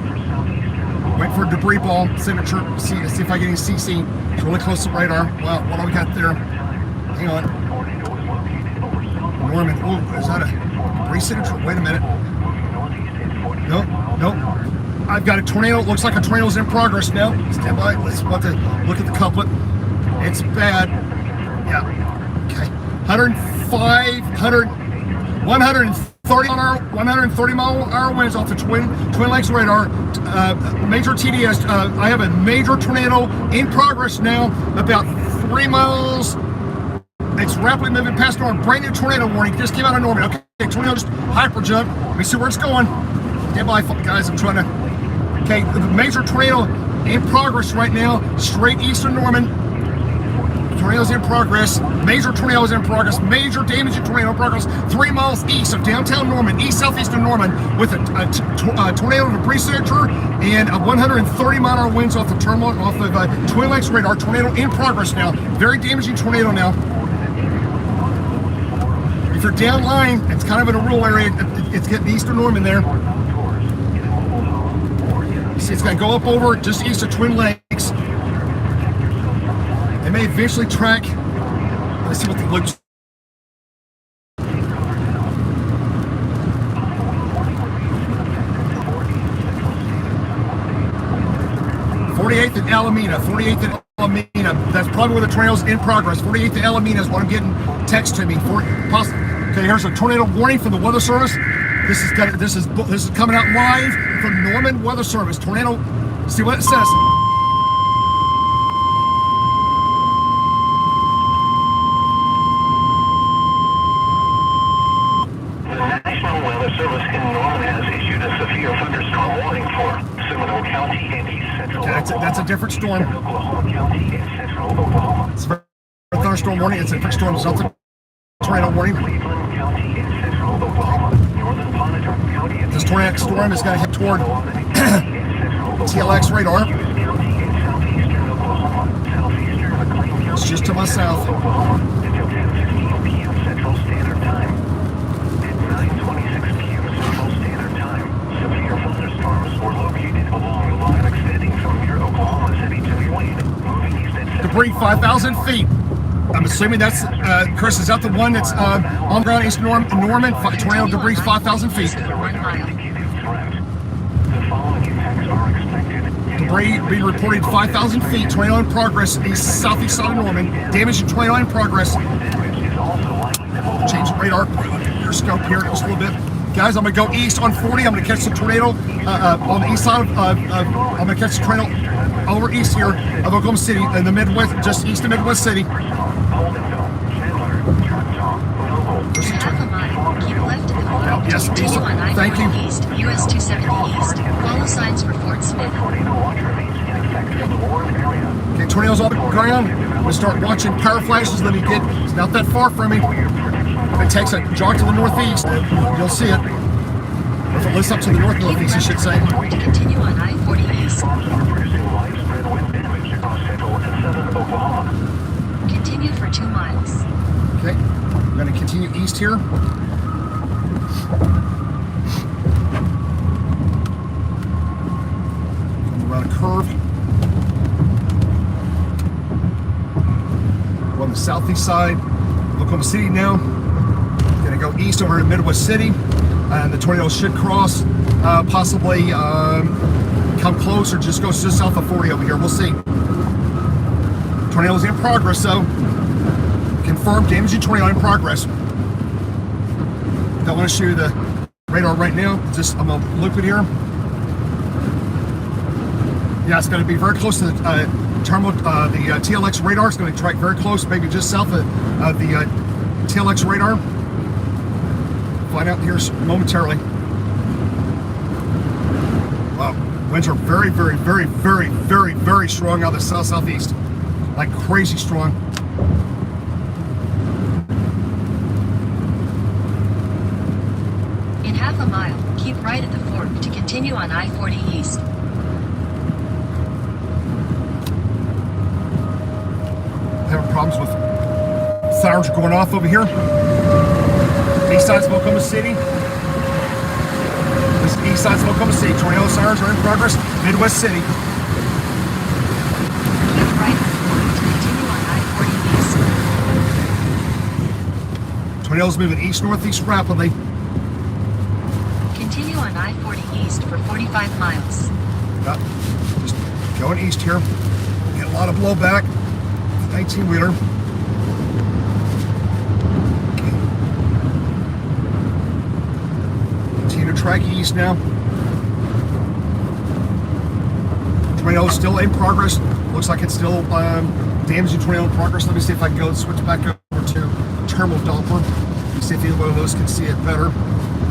Waiting for a debris ball signature. See if I get any CC. It's really close to radar. Wow, what do we got there? Hang on. Norman. Oh, is that a debris signature? Wait a minute. Nope, nope. I've got a tornado. Looks like a tornado's in progress now. Stand by. Let's want to look at the couplet. It's bad. Yeah. Okay. 130 mile an hour winds off the Twin Lakes radar. Major TDS. I have a major tornado in progress now. About 3 miles. It's rapidly moving past Norman. Brand new tornado warning. Just came out of Norman. Okay. Tornado just hyper jump. Let me see where it's going. Stand by, guys. I'm trying to. Okay, the major tornado in progress right now, straight east of Norman. Tornado's in progress. Major tornado's in progress. Major damaging tornado in progress. 3 miles east of downtown Norman, southeast of Norman, with a tornado debris signature and a 130 mile an hour winds off the terminal, off of Twin Lakes radar. Tornado in progress now. Very damaging tornado now. If you're downline, it's kind of in a rural area. It's getting east of Norman there. See, it's going to go up over just east of Twin Lakes. They may eventually track. Let's see what the looks. 48th and Alameda, 48th and Alameda. That's probably where the tornado's in progress. 48th and Alameda is what I'm getting text to me. Okay, here's a tornado warning from the Weather Service. This is coming out live from Norman Weather Service. Tornado. See what it says. The National Weather Service in Norman has issued a severe thunderstorm warning for Seminole County and East Central Oklahoma. That's a different storm. Oklahoma County and Central Oklahoma. It's a thunderstorm warning. It's a different storm. It's not the tornado warning. Cleveland County and Central Oklahoma. Northern Pontotoc County and This tornadic storm is going to head toward TLX radar. It's just to my south. Until 10:15 p.m. Central Standard Time. At 9:26 p.m. Central Standard Time, severe thunderstorms were located along the line extending from near Oklahoma City to Wayne, moving east at Debris 5,000 feet. I'm assuming that's, Chris, is that the one that's on the ground east Norman? Tornado debris 5,000 feet. Debris being reported 5,000 feet. Tornado in progress east southeast side of Norman. Damage to tornado in progress. Change the radar. Your scope here just a little bit. Guys, I'm going to go east on 40. I'm going to catch the tornado on the east side of, I'm going to catch the tornado over east here of Oklahoma City in the Midwest, just east of Midwest City. In half a mile, keep left of the fork Yes, to continue on thank you. I-40 East, US 270 East. Follow signs for Fort Smith. Okay, tornadoes off the ground. I'm going to start watching power flashes. Let me get, it's not that far from me. If it takes a jog to the northeast, you'll see it. If it lifts up to the northeast, I should say. To continue on I-40 East. Continue for 2 miles. Okay, I'm going to continue east here. Come around a curve. We're on the southeast side of Oklahoma City now. Going to go east over to Midwest City. And the tornado should cross, possibly come close or just go just south of 40 over here. We'll see. Tornado's in progress, though. Confirmed damaging tornado in progress. Don't want to show you the radar right now. I'm gonna loop it here. Yeah, it's going to be very close to the TLX radar. It's going to track very close, maybe just south of the TLX radar. Find out here momentarily. Wow, winds are very, very, very, very, very, very strong out of the southeast. Like crazy strong. In half a mile, keep right at the fork to continue on I-40 East. Having problems with sirens going off over here. East side of Oklahoma City. This is east side of Oklahoma City. Tornado sirens are in progress. Midwest City. Keep right at the fork to continue on I-40 East. Tornadoes moving east-northeast rapidly. Continue on I-40 East for 45 miles. Yep. Just going east here. Get a lot of blowback. 19-wheeler. Continue to track east now. Tornado is still in progress. Looks like it's still damaging tornado in progress. Let me see if I can go switch back over to thermal Doppler. Let me see if either one of those can see it better.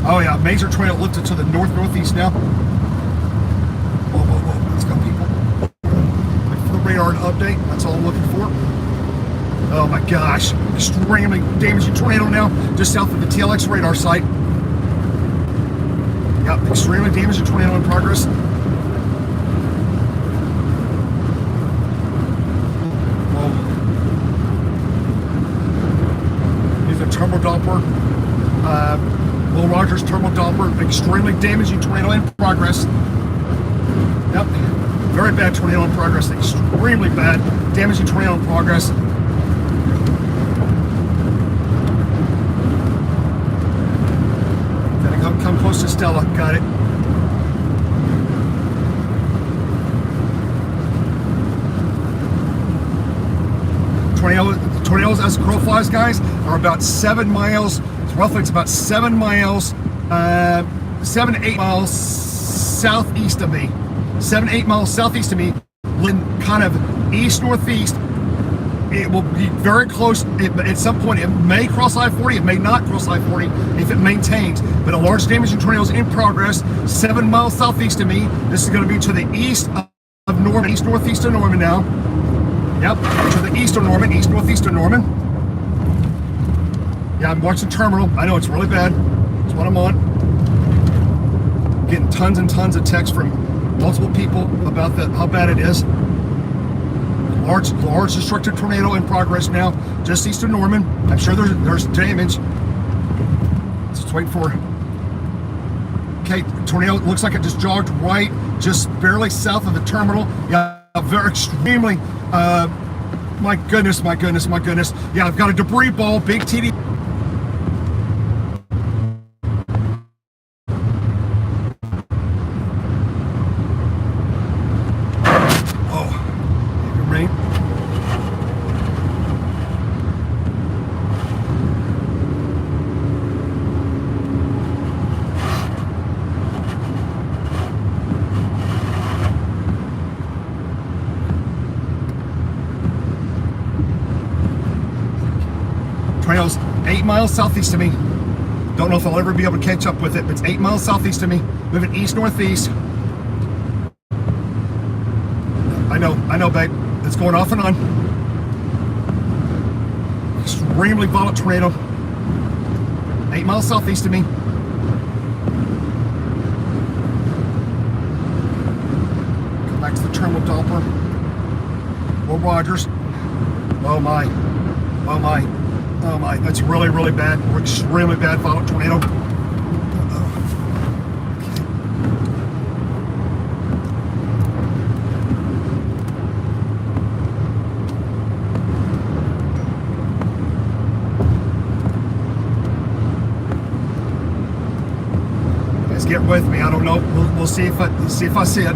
Oh yeah, major tornado lifted to the northeast now. Whoa, whoa, whoa. Let's go, people. Wait for the radar to update. That's all I'm looking for. Oh my gosh. Extremely damaging tornado now, just south of the TLX radar site. Yep, extremely damaging tornado in progress. Whoa. Here's a thermal Doppler. Will Rogers thermal Doppler, extremely damaging tornado in progress. Yep, Very bad tornado in progress. Extremely bad, damaging tornado in progress. Gotta come close to Stella. Got it. Tornadoes, as the crow flies, guys, are about 7 miles. Roughly, it's about 7 miles, 7 to 8 miles southeast of me. 7 to 8 miles southeast of me, kind of east-northeast. It will be very close. At some point, it may cross I-40. It may not cross I-40 if it maintains. But a large damaging tornado is in progress, 7 miles southeast of me. This is going to be to the east of Norman, east-northeast of Norman now. Yep, to the east of Norman, east-northeast of Norman. Yeah, I'm watching terminal. I know it's really bad. That's what I'm on. Getting tons and tons of texts from multiple people about how bad it is. Large destructive tornado in progress now, just east of Norman. I'm sure there's damage. Just waiting for. Okay, tornado looks like it just jogged right, just barely south of the terminal. Yeah, very extremely. My goodness. Yeah, I've got a debris ball, big TD. Tornado's 8 miles southeast of me. Don't know if I'll ever be able to catch up with it, but it's 8 miles southeast of me, moving east-northeast. I know, babe. It's going off and on. Extremely violent tornado. 8 miles southeast of me. Come back to the terminal Doppler. Will Rogers. Oh my. Oh my. Oh my, that's really, really bad. We're extremely bad violent tornado. Guys, get with me. I don't know. We'll see if I see it.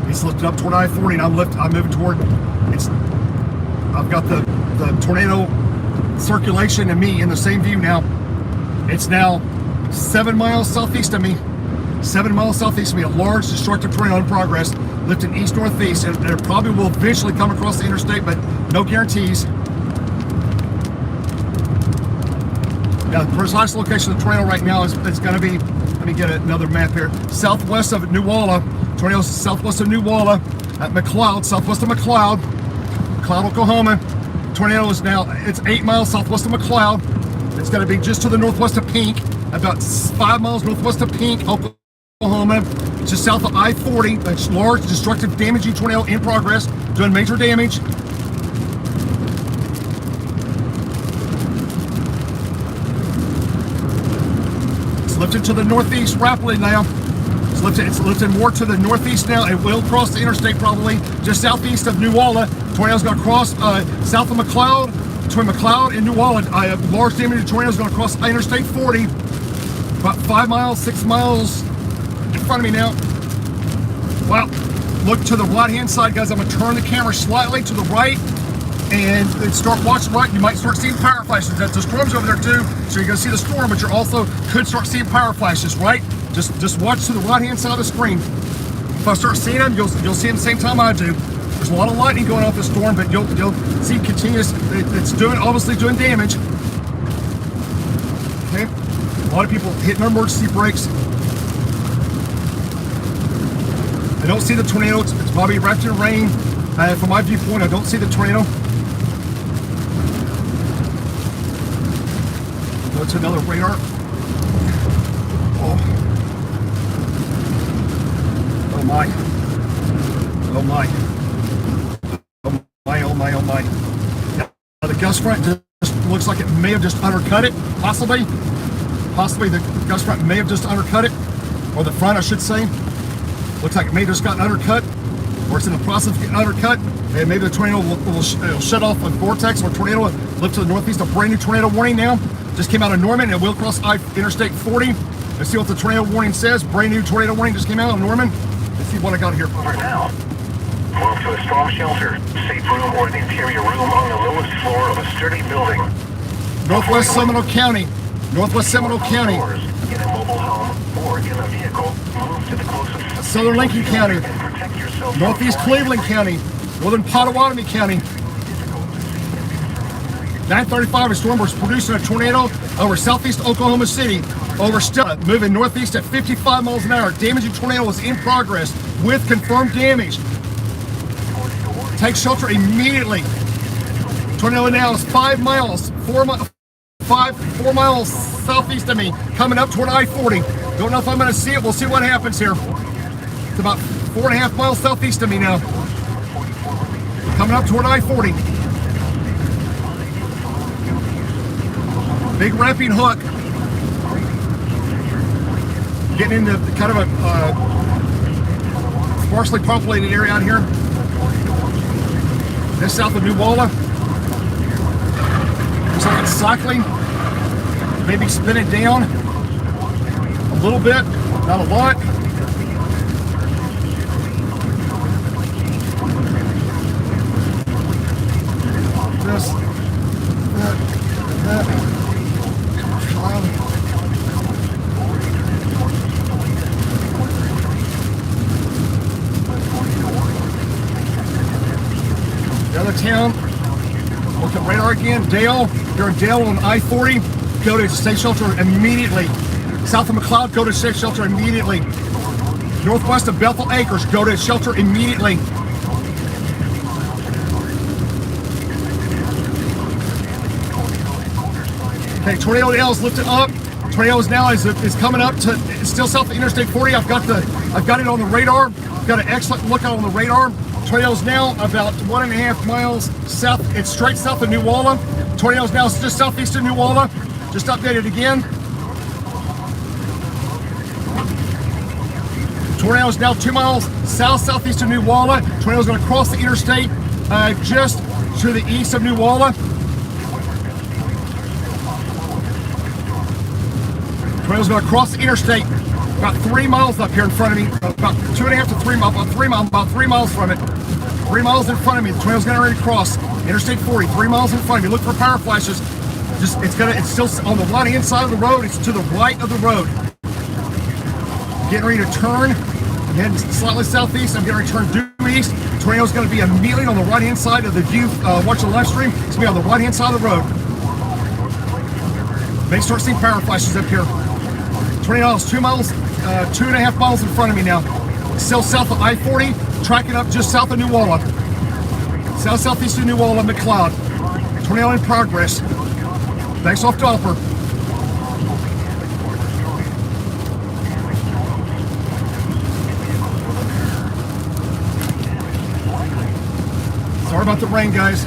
He's lifted up toward I-40, and I'm moving toward. I've got the tornado circulation and me in the same view now. It's now 7 miles southeast of me. 7 miles southeast of me, a large destructive tornado in progress, lifting east-northeast, and it probably will eventually come across the interstate, but no guarantees. Now, the precise location of the tornado right now is going to be, let me get another map here, southwest of Newalla. Tornado's southwest of Newalla, at McLeod, southwest of McLeod, Oklahoma. Tornado is now, it's 8 miles southwest of McLeod. It's going to be just to the northwest of Pink, about 5 miles northwest of Pink, Oklahoma, just south of I-40. A large, destructive, damaging tornado in progress, doing major damage. It's lifted to the northeast rapidly now. It's lifted more to the northeast now. It will cross the interstate probably just southeast of Newalla. Tornado's going to cross south of McLeod, between McLeod and Newalla. A large damaging tornado is going to cross Interstate 40, about 5 miles, 6 miles in front of me now. Well, look to the right-hand side, guys. I'm going to turn the camera slightly to the right and start watching right. You might start seeing power flashes. The storm's over there too, so you're going to see the storm, but you also could start seeing power flashes, right? Just watch to the right-hand side of the screen. If I start seeing them, you'll see them the same time I do. There's a lot of lightning going off the storm, but you'll see continuous. It's obviously doing damage. Okay, a lot of people hitting their emergency brakes. I don't see the tornado. It's probably wrapped in rain. From my viewpoint, I don't see the tornado. Go to another radar. Oh my. Oh my. Oh my. Now, the gust front just looks like it may have just undercut it, possibly. Possibly the gust front may have just undercut it, or the front, I should say. Looks like it may just got undercut, or it's in the process of getting undercut, and maybe the tornado will shut off a vortex or tornado lift to the northeast. A brand new tornado warning now. Just came out of Norman and will cross Interstate 40. Let's see what the tornado warning says. Brand new tornado warning just came out of Norman. Let's see what I got here. For now, move to a storm shelter, safe room, or an interior room on the lowest floor of a sturdy building. Northwest Seminole County. Northwest Seminole County. In a mobile home or in a vehicle, move to the closest Southern Lincoln County. and protect yourself. Northeast Cleveland County. Northern Potawatomi County. 9:35, a storm was producing a tornado over southeast Oklahoma City. Over still moving northeast at 55 miles an hour. Damaging tornado is in progress with confirmed damage. Take shelter immediately. Tornado now is 4 miles southeast of me, coming up toward I-40. Don't know if I'm going to see it. We'll see what happens here. It's about 4.5 miles southeast of me now. Coming up toward I-40. Big wrapping hook. Getting into kind of a sparsely populated area out here. Just south of New Walla. Looks like it's cycling. Maybe spinning down a little bit, not a lot. This, that. The other town, look at radar again, Dale. You're in Dale on I-40. Go to safe shelter immediately. South of McLeod, go to safe shelter immediately. Northwest of Bethel Acres, go to shelter immediately. Okay, tornado L is lifted up. Tornado is now is coming up to, it's still south of Interstate 40. I've got it on the radar. I've got an excellent lookout on the radar. Tornado's now about 1.5 miles south. It's straight south of New Walla. Tornado's now just southeast of New Walla. Just updated again. Tornado's now 2 miles southeast of New Walla. Tornado's going to cross the interstate just to the east of New Walla. Tornado's going to cross the interstate about 3 miles up here in front of me. About 2.5 to 3 miles, about 3 miles from it. 3 miles in front of me. The tornado's going to ready to cross Interstate 40. 3 miles in front of me. Look for power flashes. It's still on the right hand side of the road. It's to the right of the road. Getting ready to turn. I'm heading slightly southeast. I'm getting ready to turn due east. Tornado's going to be immediately on the right hand side of the view. Watch the live stream. It's going to be on the right hand side of the road. May start seeing power flashes up here. Tornado is 2 miles, 2.5 miles in front of me now. Still south of I-40, tracking up just south of New Walla. Southeast of New Walla, McLeod. Tornado in progress. Thanks off Doppler. Sorry about the rain, guys.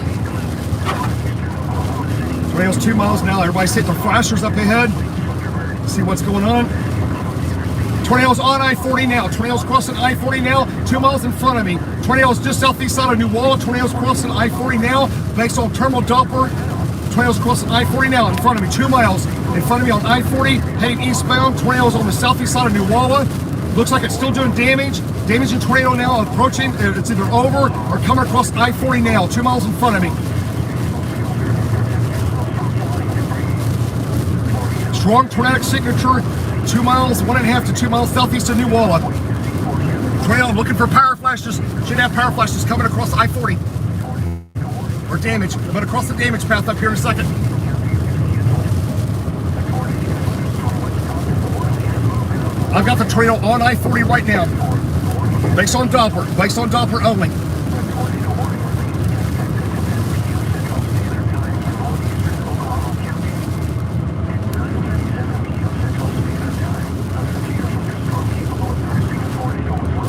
Tornado's 2 miles an hour. Everybody's hitting the flashers up ahead. See what's going on. Tornado's on I-40 now. Tornado's crossing I-40 now. 2 miles in front of me. Tornado's just southeast side of New Walla. Tornado's crossing I-40 now. Based on terminal Doppler. Tornado's crossing I-40 now in front of me. 2 miles in front of me on I-40, heading eastbound. Tornado's on the southeast side of New Walla. Looks like it's still doing damage. Damaging tornado now approaching. It's either over or coming across I-40 now. 2 miles in front of me. Strong tornadic signature. 2 miles, 1.5 to 2 miles southeast of New Walla. Tornado, I'm looking for power flashes. Should have power flashes coming across I-40. Or damage. I'm going to cross the damage path up here in a second. I've got the tornado on I-40 right now. Based on Doppler only.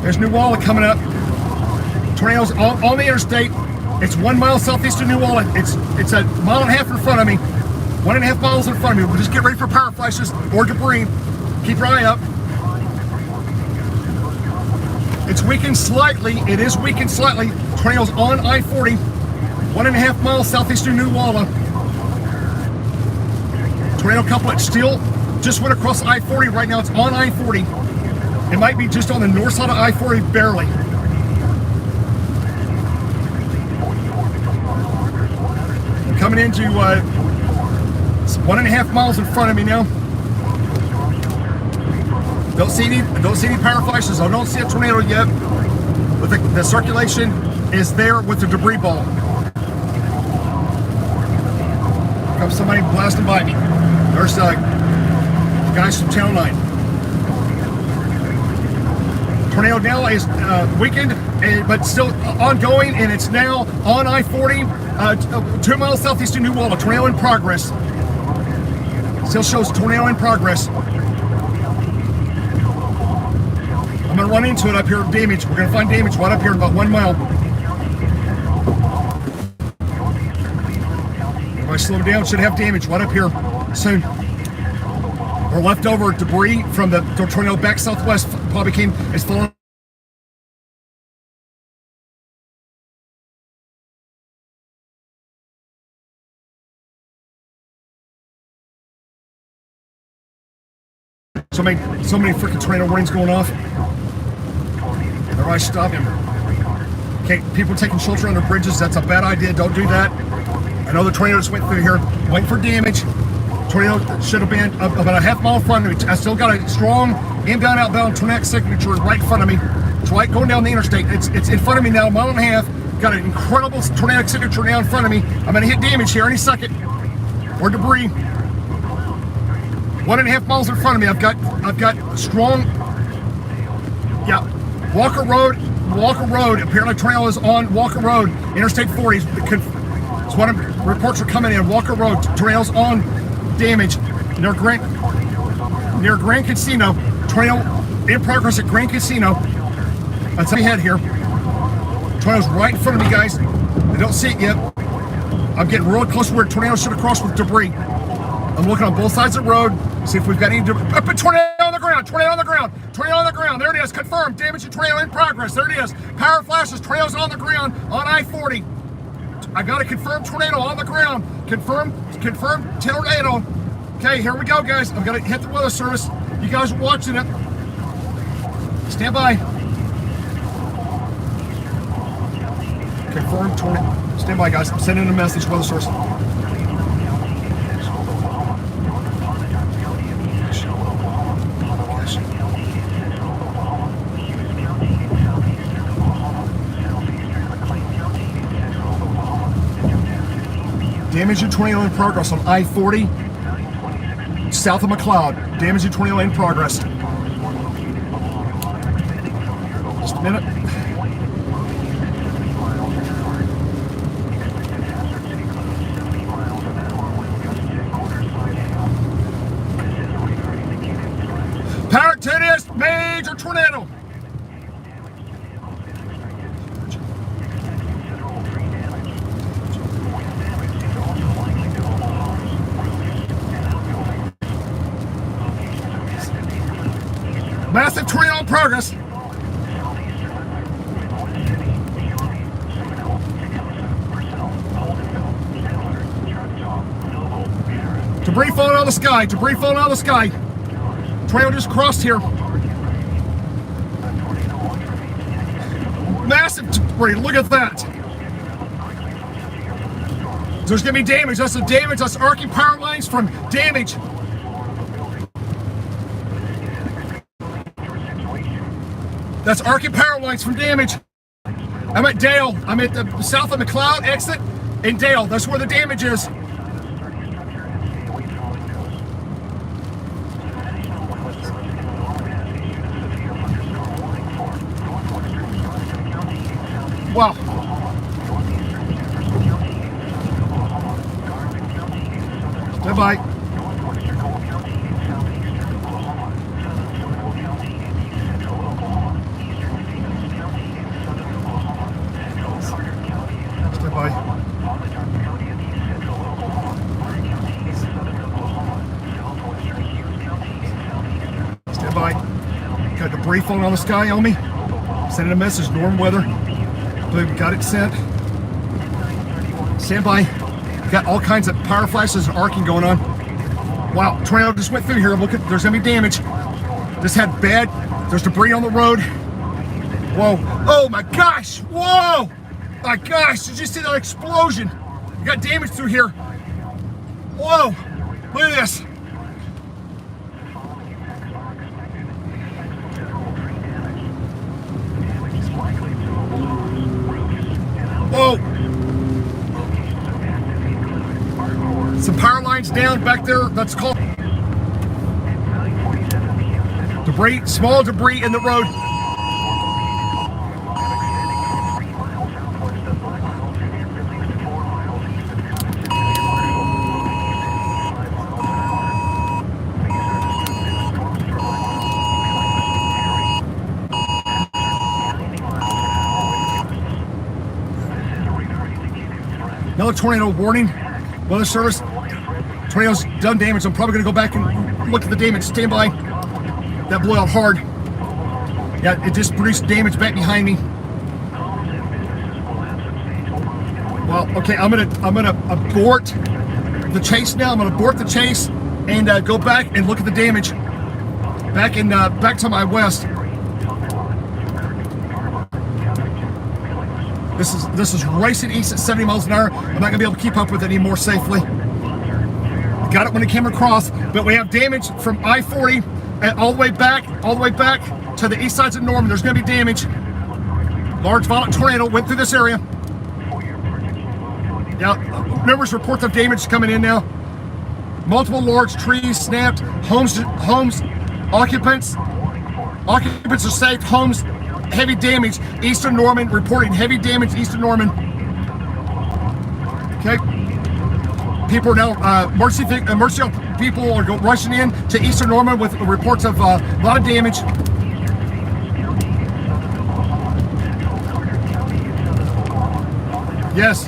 There's New Walla coming up. Tornado's on the interstate. It's 1 mile southeast of New Walla. It's a mile and a half in front of me. 1.5 miles in front of me. We'll just get ready for power flashes or debris. Keep your eye up. It's weakened slightly. It is weakened slightly. Tornado's on I-40, 1.5 miles southeastern New Walla. Tornado couplet still just went across I-40 right now. It's on I-40. It might be just on the north side of I-40, barely. Coming into 1.5 miles in front of me now. Don't see any power flashes. I don't see a tornado yet, but the circulation is there with the debris ball. Here comes somebody blasting by me. There's the guys from Channel 9. Tornado now is weakened, but still ongoing, and it's now on I-40, 2 miles southeast of New Walla. Tornado in progress. Still shows tornado in progress. I'm gonna run into it up here, damage. We're gonna find damage right up here, about 1 mile. If I slow down, should have damage right up here soon. Or leftover debris from the tornado back southwest probably is falling. So many freaking tornado warnings going off. Everybody stop him. Okay, people taking shelter under bridges, that's a bad idea. Don't do that. I know the tornado just went through here. Waiting for damage. Tornado should have been about a half mile in front of me. I still got a strong inbound, outbound tornadic signature right in front of me. It's right going down the interstate. It's in front of me now, a mile and a half. Got an incredible tornadic signature now in front of me. I'm gonna hit damage here any second. Or debris. 1.5 miles in front of me. I've got strong, yeah, Walker Road. Apparently tornado is on Walker Road, Interstate 40. It's one of the reports are coming in. Walker Road, tornado's on damage near Grand Casino. Tornado in progress at Grand Casino. That's how we head here. Tornado's right in front of me, guys. I don't see it yet. I'm getting real close to where tornado should have crossed with debris. I'm looking on both sides of the road, see if we've got any up a tornado on the ground, tornado on the ground, tornado on the ground. There it is, confirmed. Damage to tornado in progress. There it is. Power flashes, tornado's on the ground on I-40. I got a confirmed tornado on the ground. Confirmed tornado. Okay, here we go, guys. I'm gonna hit the weather service. You guys are watching it. Stand by. Confirmed tornado. Stand by, guys. I'm sending a message, weather source. Damage to tornado in progress on I-40, south of McLeod. Damage to tornado in progress. Just a minute. Power to this major tornado. Massive tornado in progress. Debris falling out of the sky. Debris falling out of the sky. Tornado just crossed here. Massive debris. Look at that. There's going to be damage. That's the damage. That's arcing power lines from damage. That's arcing power lines from damage. I'm at Dale. I'm at the south of McLeod exit in Dale. That's where the damage is. Wow. Stand by. Stand by. Got debris falling on the sky on me. Sending a message, norm weather. I believe we got it sent. Stand by. Got all kinds of power flashes and arcing going on. Wow, tornado just went through here. Look at, there's gonna be damage. This had bad, there's debris on the road. Whoa, oh my gosh, whoa! My gosh, did you see that explosion? You got damage through here. Whoa, look at this. Whoa! Some power lines down back there. That's called debris, small debris in the road. Another tornado warning. Weather service. Tornado's done damage. I'm probably going to go back and look at the damage. Stand by. That blew out hard. Yeah, it just produced damage back behind me. Well, okay, I'm gonna abort the chase now. I'm gonna abort the chase and go back and look at the damage. Back to my west. This is racing east at 70 miles an hour. I'm not gonna be able to keep up with it anymore safely. Got it when it came across, but we have damage from I-40 and all the way back to the east sides of Norman. There's gonna be damage. Large violent tornado went through this area. Yeah, numerous reports of damage coming in now. Multiple large trees snapped. Homes, occupants are safe. Homes, heavy damage. Eastern Norman reporting heavy damage. Eastern Norman. Okay. People are now emergency people are rushing in to Eastern Norman with reports of a lot of damage. Yes.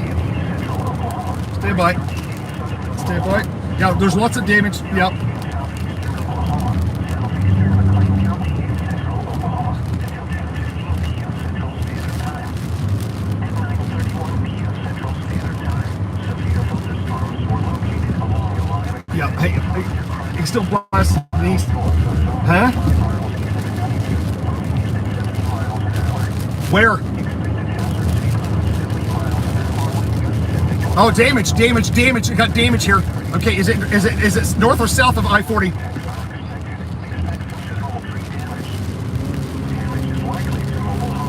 Stand by. Stand by. Yeah, there's lots of damage. Yep. Yeah, hey, he's still blasting east. Huh? Where? Oh, damage. It got damage here. Okay, is it north or south of I-40?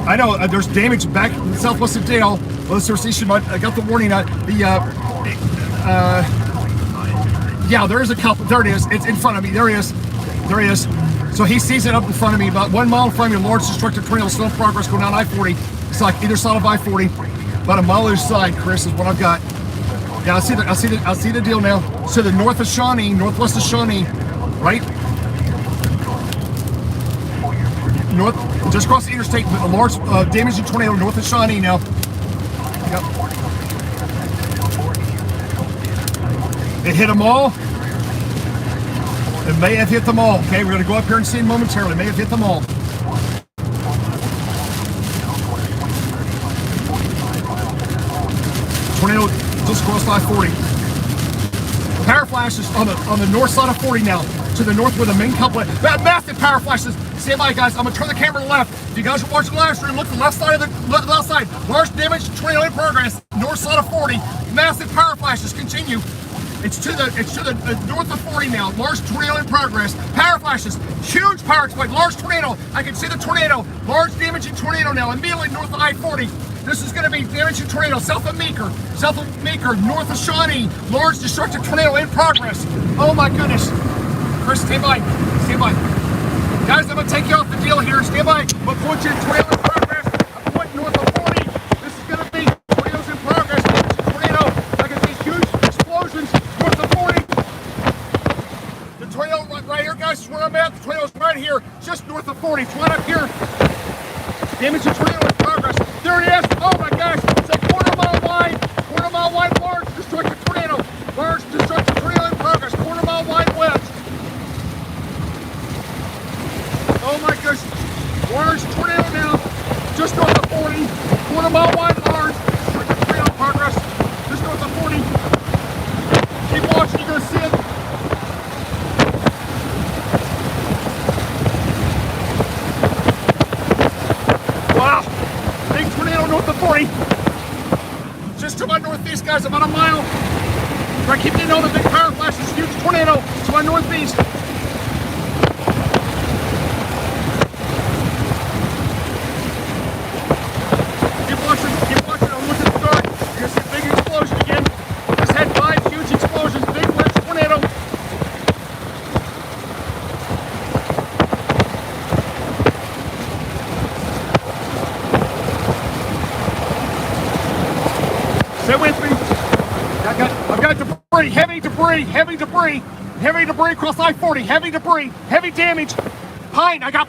I know there's damage back in the southwest of Dale. Well, I got the warning. Yeah, there is a couple. There it is. It's in front of me. There he is. There he is. So he sees it up in front of me, about 1 mile in front of me. A large destructive tornado still in progress going down I-40. It's like either side of I-40. About a mile either side, Chris, is what I've got. Yeah, I see the deal now. So the north of Shawnee, northwest of Shawnee, right? North, just across the interstate, a large damaging tornado north of Shawnee now. Yep. It hit them all. It may have hit them all. Okay, we're going to go up here and see it momentarily. It may have hit them all. Tornado just crossed I-40. Power flashes on the north side of 40 now. To the north where the main complex. Massive power flashes. Stand by, guys. I'm going to turn the camera left. If you guys are watching the live stream, look to the left side of the left side. Large damage, tornado in progress. North side of 40. Massive power flashes. Continue. It's to the north of 40 now. Large tornado in progress. Power flashes. Huge power spike. Large tornado. I can see the tornado. Large damaging tornado now. Immediately north of I-40. This is going to be damaging tornado south of Meeker. South of Meeker. North of Shawnee. Large destructive tornado in progress. Oh my goodness. Chris, stand by. Stand by. Guys, I'm going to take you off the deal here. Stand by. I'm going to point you to tornado in progress. I'm pointing north of 40. This is going to be tornadoes in progress. Tornado. I can see huge explosions north of 40. The tornado right here, guys, is where I'm at. The tornado's right here, just north of 40. It's right up here. Damage and tornado in progress. There it is. Oh my gosh. It's a quarter mile wide, large destructive tornado. Large destructive tornado in progress. Quarter mile wide west. Oh my gosh. Large tornado now. tornado north of 40. Just to my northeast, guys, about a mile. Right, keep getting all the big power flashes. Huge tornado to my northeast. Keep watching. I'm looking at the dark. You're gonna see a big explosion again. Just had 5 huge explosions. Big wedge tornado. Stay with me. I've got debris, heavy debris across I-40, heavy debris, heavy damage. Pine, I got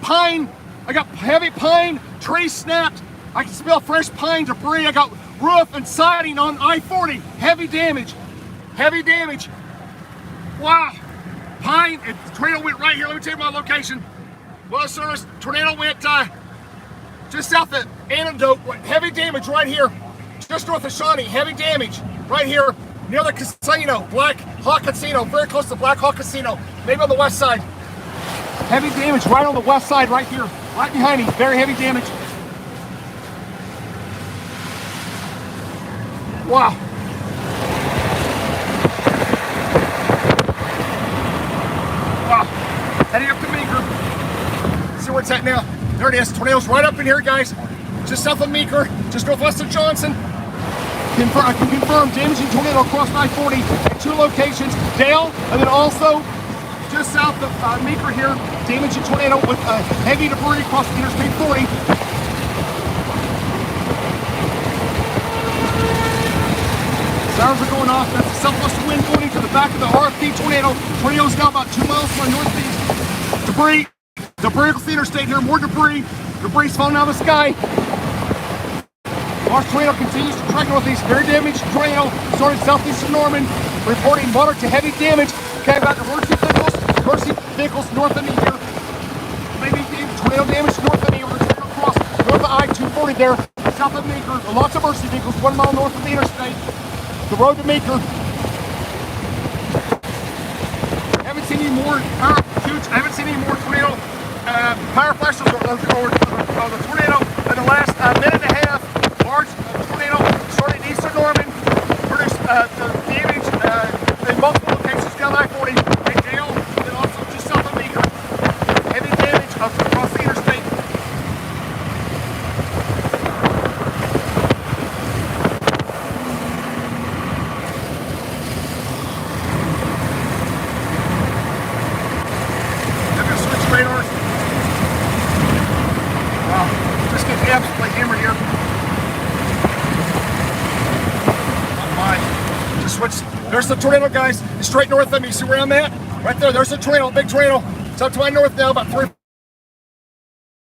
heavy pine, trees snapped. I can smell fresh pine debris. I got roof and siding on I-40, heavy damage. Wow, pine, the tornado went right here. Let me tell you my location. Well, sir, tornado went just south of Antidote, heavy damage right here. Just north of Shawnee, heavy damage right here near the casino, Black Hawk Casino, very close to Black Hawk Casino, maybe on the west side. Heavy damage right on the west side, right here, right behind me, very heavy damage. Wow. Wow. Heading up to Meeker. See where it's at now. There it is. Tornado's right up in here, guys. Just south of Meeker, just northwest of Johnson. I can confirm damaging tornado across I-40 at 2 locations. Dale, and then also just south of Meeker here, damaging tornado with heavy debris across Interstate 40. Sirens are going off. That's a southwest wind going into the back of the RFP tornado. Tornado's now about 2 miles to my northeast. Debris across the interstate here. More debris. Debris falling out of the sky. Large tornado continues to track northeast. Very damaged tornado started southeast of Norman. Reporting moderate to heavy damage. Okay, about emergency vehicles north of me here. Maybe tornado damage north of me. We're going to cross north of I-240 there. South of Meeker. Lots of emergency vehicles 1 mile north of the interstate. The road to Meeker. Haven't seen any more tornado power flashes or the tornado in the last minute and a half. Large tornado started east of Norman, produced damage in multiple locations down I-40 and Dale, and also just south of Meeker. Heavy damage across the interstate. I'm going to switch radars. Wow, just get absolutely hammered here. Switch. There's the tornado, guys. It's straight north of me. See where I'm at? Right there. There's the tornado. Big tornado. It's up to my north now, about 3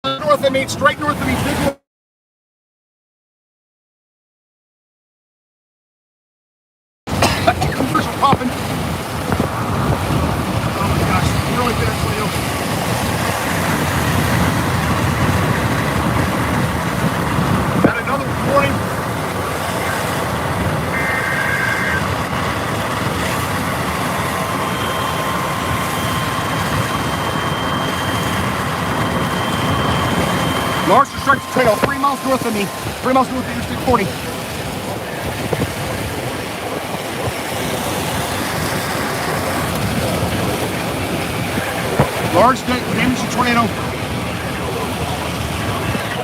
north of me. Straight north of me. Big commercial popping. Oh my gosh. Really bad tornado. Got another warning. Large destructive tornado 3 miles north of me, 3 miles north of Interstate 40. Large damaging tornado.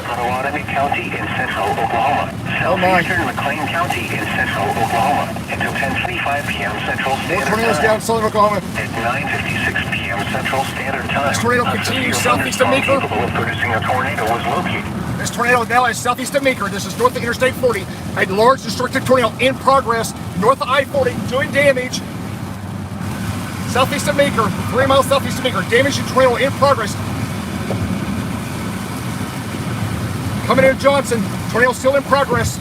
Potawatomi County in central Oklahoma. Southeastern McLean County in central Oklahoma. Until 10:25 p.m. Central Standard Time. Tornadoes down southern Oklahoma. At 9:56 p.m. Central Standard Time. This tornado continues southeast of Meeker. Capable of producing a tornado was located. This tornado now is southeast of Meeker. This is north of Interstate 40. A large destructive tornado in progress north of I-40 doing damage. Southeast of Meeker, 3 miles southeast of Meeker. Damaging tornado in progress. Coming into Johnson. Tornado still in progress.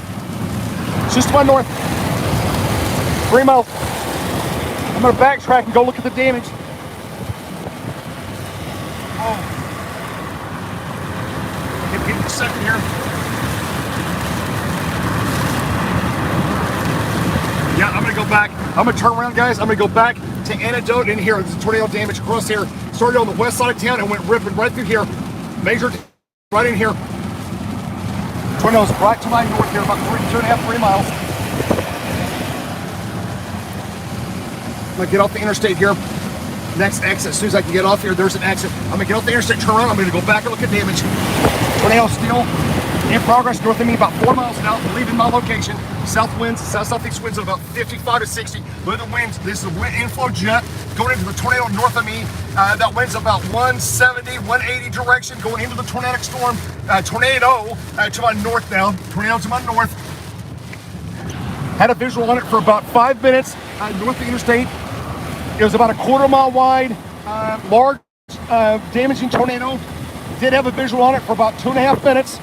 It's just to my north. 3 miles. I'm going to backtrack and go look at the damage. Oh. Give me a second here. Yeah, I'm going to go back. I'm going to turn around, guys. I'm going to go back to Antidote in here. There's a tornado damage across here. Started on the west side of town and went ripping right through here. Major right in here. Tornado's right to my north here, about 2.5, 3 miles. I'm gonna get off the interstate here. Next exit, as soon as I can get off here, there's an exit. I'm gonna get off the interstate, turn around, I'm gonna go back and look at damage. Tornado still in progress north of me, about 4 miles now, leaving my location. South winds, southeast winds of about 55 to 60. Look at the winds. This is a wind inflow jet going into the tornado north of me. That wind's about 170, 180 direction, going into the tornadic storm. Tornado to my north now. Tornado to my north. Had a visual on it for about 5 minutes north of the interstate. It was about a 1/4 mile wide, large, damaging tornado. Did have a visual on it for about 2.5 minutes.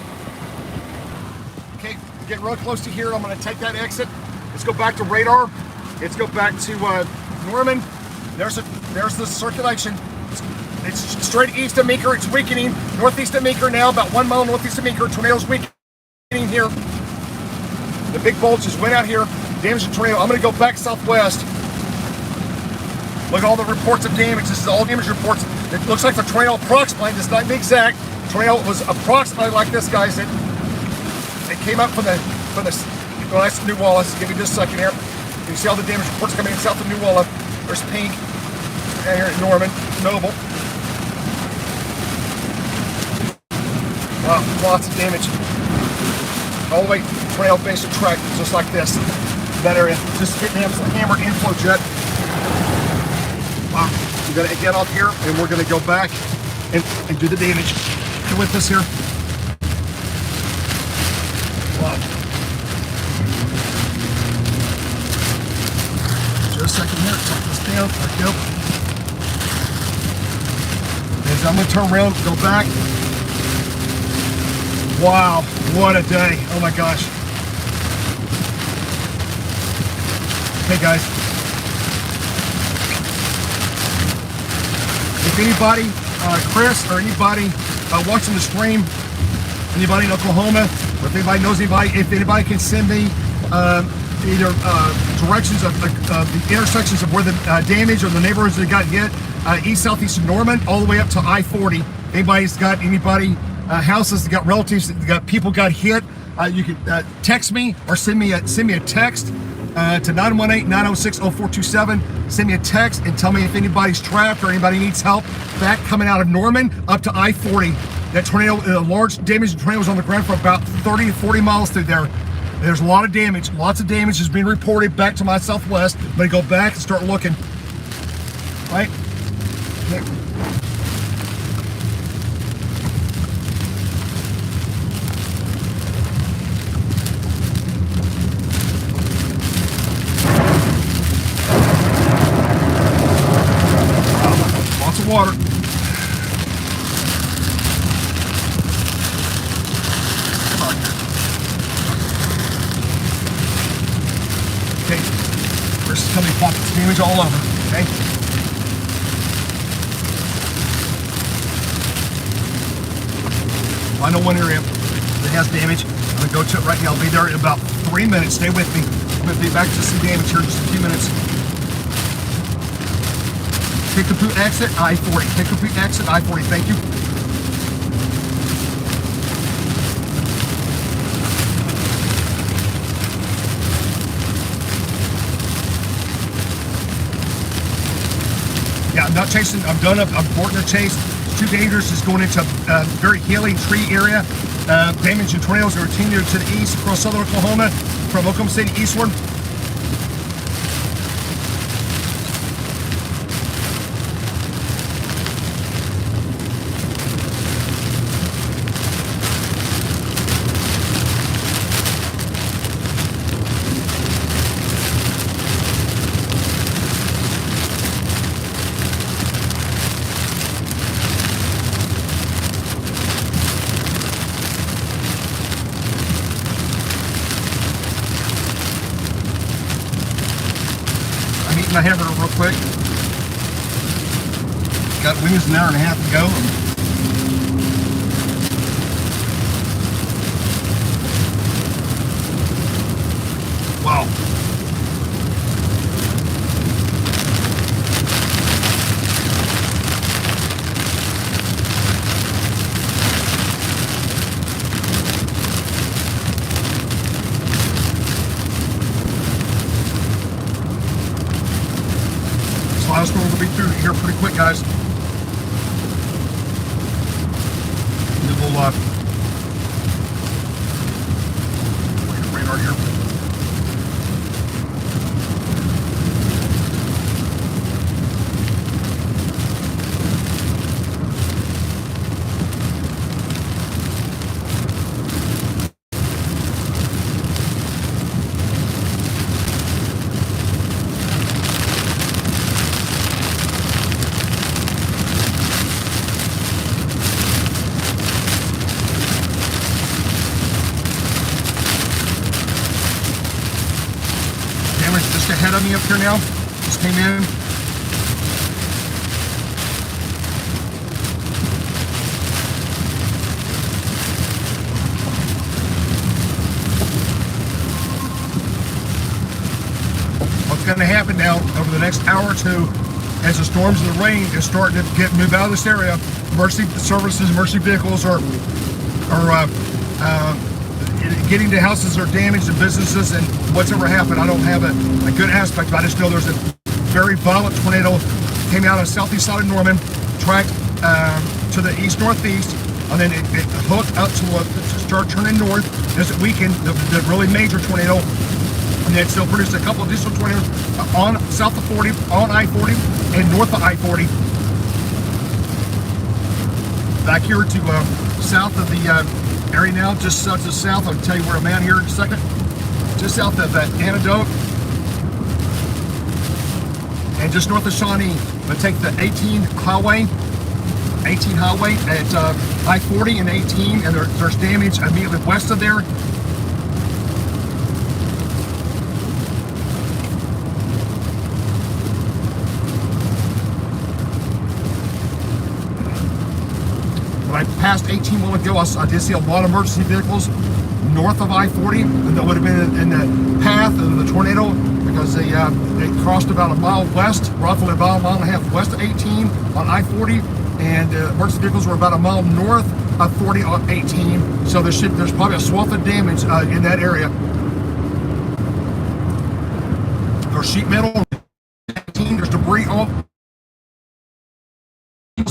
Okay, getting real close to here. I'm going to take that exit. Let's go back to radar. Let's go back to Norman. There's the circulation. It's straight east of Meeker. It's weakening. Northeast of Meeker now, about 1 mile northeast of Meeker. Tornado's weakening here. The big bolts just went out here. Damage the tornado. I'm going to go back southwest. Look at all the reports of damage. This is all damage reports. It looks like the tornado approximately, it's not exact. Tornado was approximately like this, guys. It came up from the well, that's New Wallace. Give me just a second here. You see all the damage reports coming in south of New Wallace. There's Pink. And here at Norman, Noble. Wow, lots of damage. All the way tornado base of track, just like this. That area. Just hitting him some hammered inflow jet. Wow, we're gonna get off here and we're gonna go back and do the damage with this here. Wow. Just a second here, take this down, there we go. And I'm gonna turn around, go back. Wow, what a day, oh my gosh. Hey guys. If anybody, Chris or anybody watching the stream, anybody in Oklahoma, or if anybody knows anybody, if anybody can send me either directions of the intersections of where the damage or the neighborhoods that got hit, east, southeast of Norman, all the way up to I-40. Anybody's got houses that got relatives, that got people got hit, you can text me or send me a text to 918-906-0427. Send me a text and tell me if anybody's trapped or anybody needs help. Back coming out of Norman up to I-40. That tornado, large damage tornado was on the ground for about 30 to 40 miles through there. There's a lot of damage. Lots of damage is being reported back to my southwest. I'm gonna go back and start looking. Right? There. Water. Okay, Chris is coming pockets damage all over. Okay. I know one area that has damage. I'm gonna go to it right now. I'll be there in about 3 minutes. Stay with me. I'm gonna be back to some damage here in just a few minutes. Take the boot exit, I-40. Take the boot exit, I-40. Thank you. Yeah, I'm not chasing. I'm done. I'm boarding the chase. It's too dangerous. It's going into a very hilly tree area. Damage and tornadoes are continuing to the east across southern Oklahoma from Oklahoma City eastward. My hamburger real quick. Got wings an hour and a half to go. Wow. right, guys. And then we'll look at the radar here. Just ahead of me up here now. Just came in. What's going to happen now over the next hour or two, as the storms and the rain is starting to move out of this area, emergency services, emergency vehicles are getting to houses that are damaged and businesses, and what's ever happened, I don't have a good aspect, but I just know there's a very violent tornado came out of the southeast side of Norman, tracked to the east-northeast, and then it hooked up to start turning north as it weakened, the really major tornado, and then still produced a couple additional tornadoes on south of 40, on I-40, and north of I-40. Back here to south of the area now, just to the south. I'll tell you where I'm at here in a second. Just south of that Antidote. And just north of Shawnee. I'm going to take the 18 highway at I-40 and 18, and there's damage immediately west of there. When I passed 18 a while ago, I did see a lot of emergency vehicles north of I-40, and that would have been in the path of the tornado, because they crossed about a mile west, roughly about a mile and a half west of 18 on I-40, and emergency vehicles were about a mile north of 40 on 18. So there's probably a swath of damage in that area. There's sheet metal, there's debris on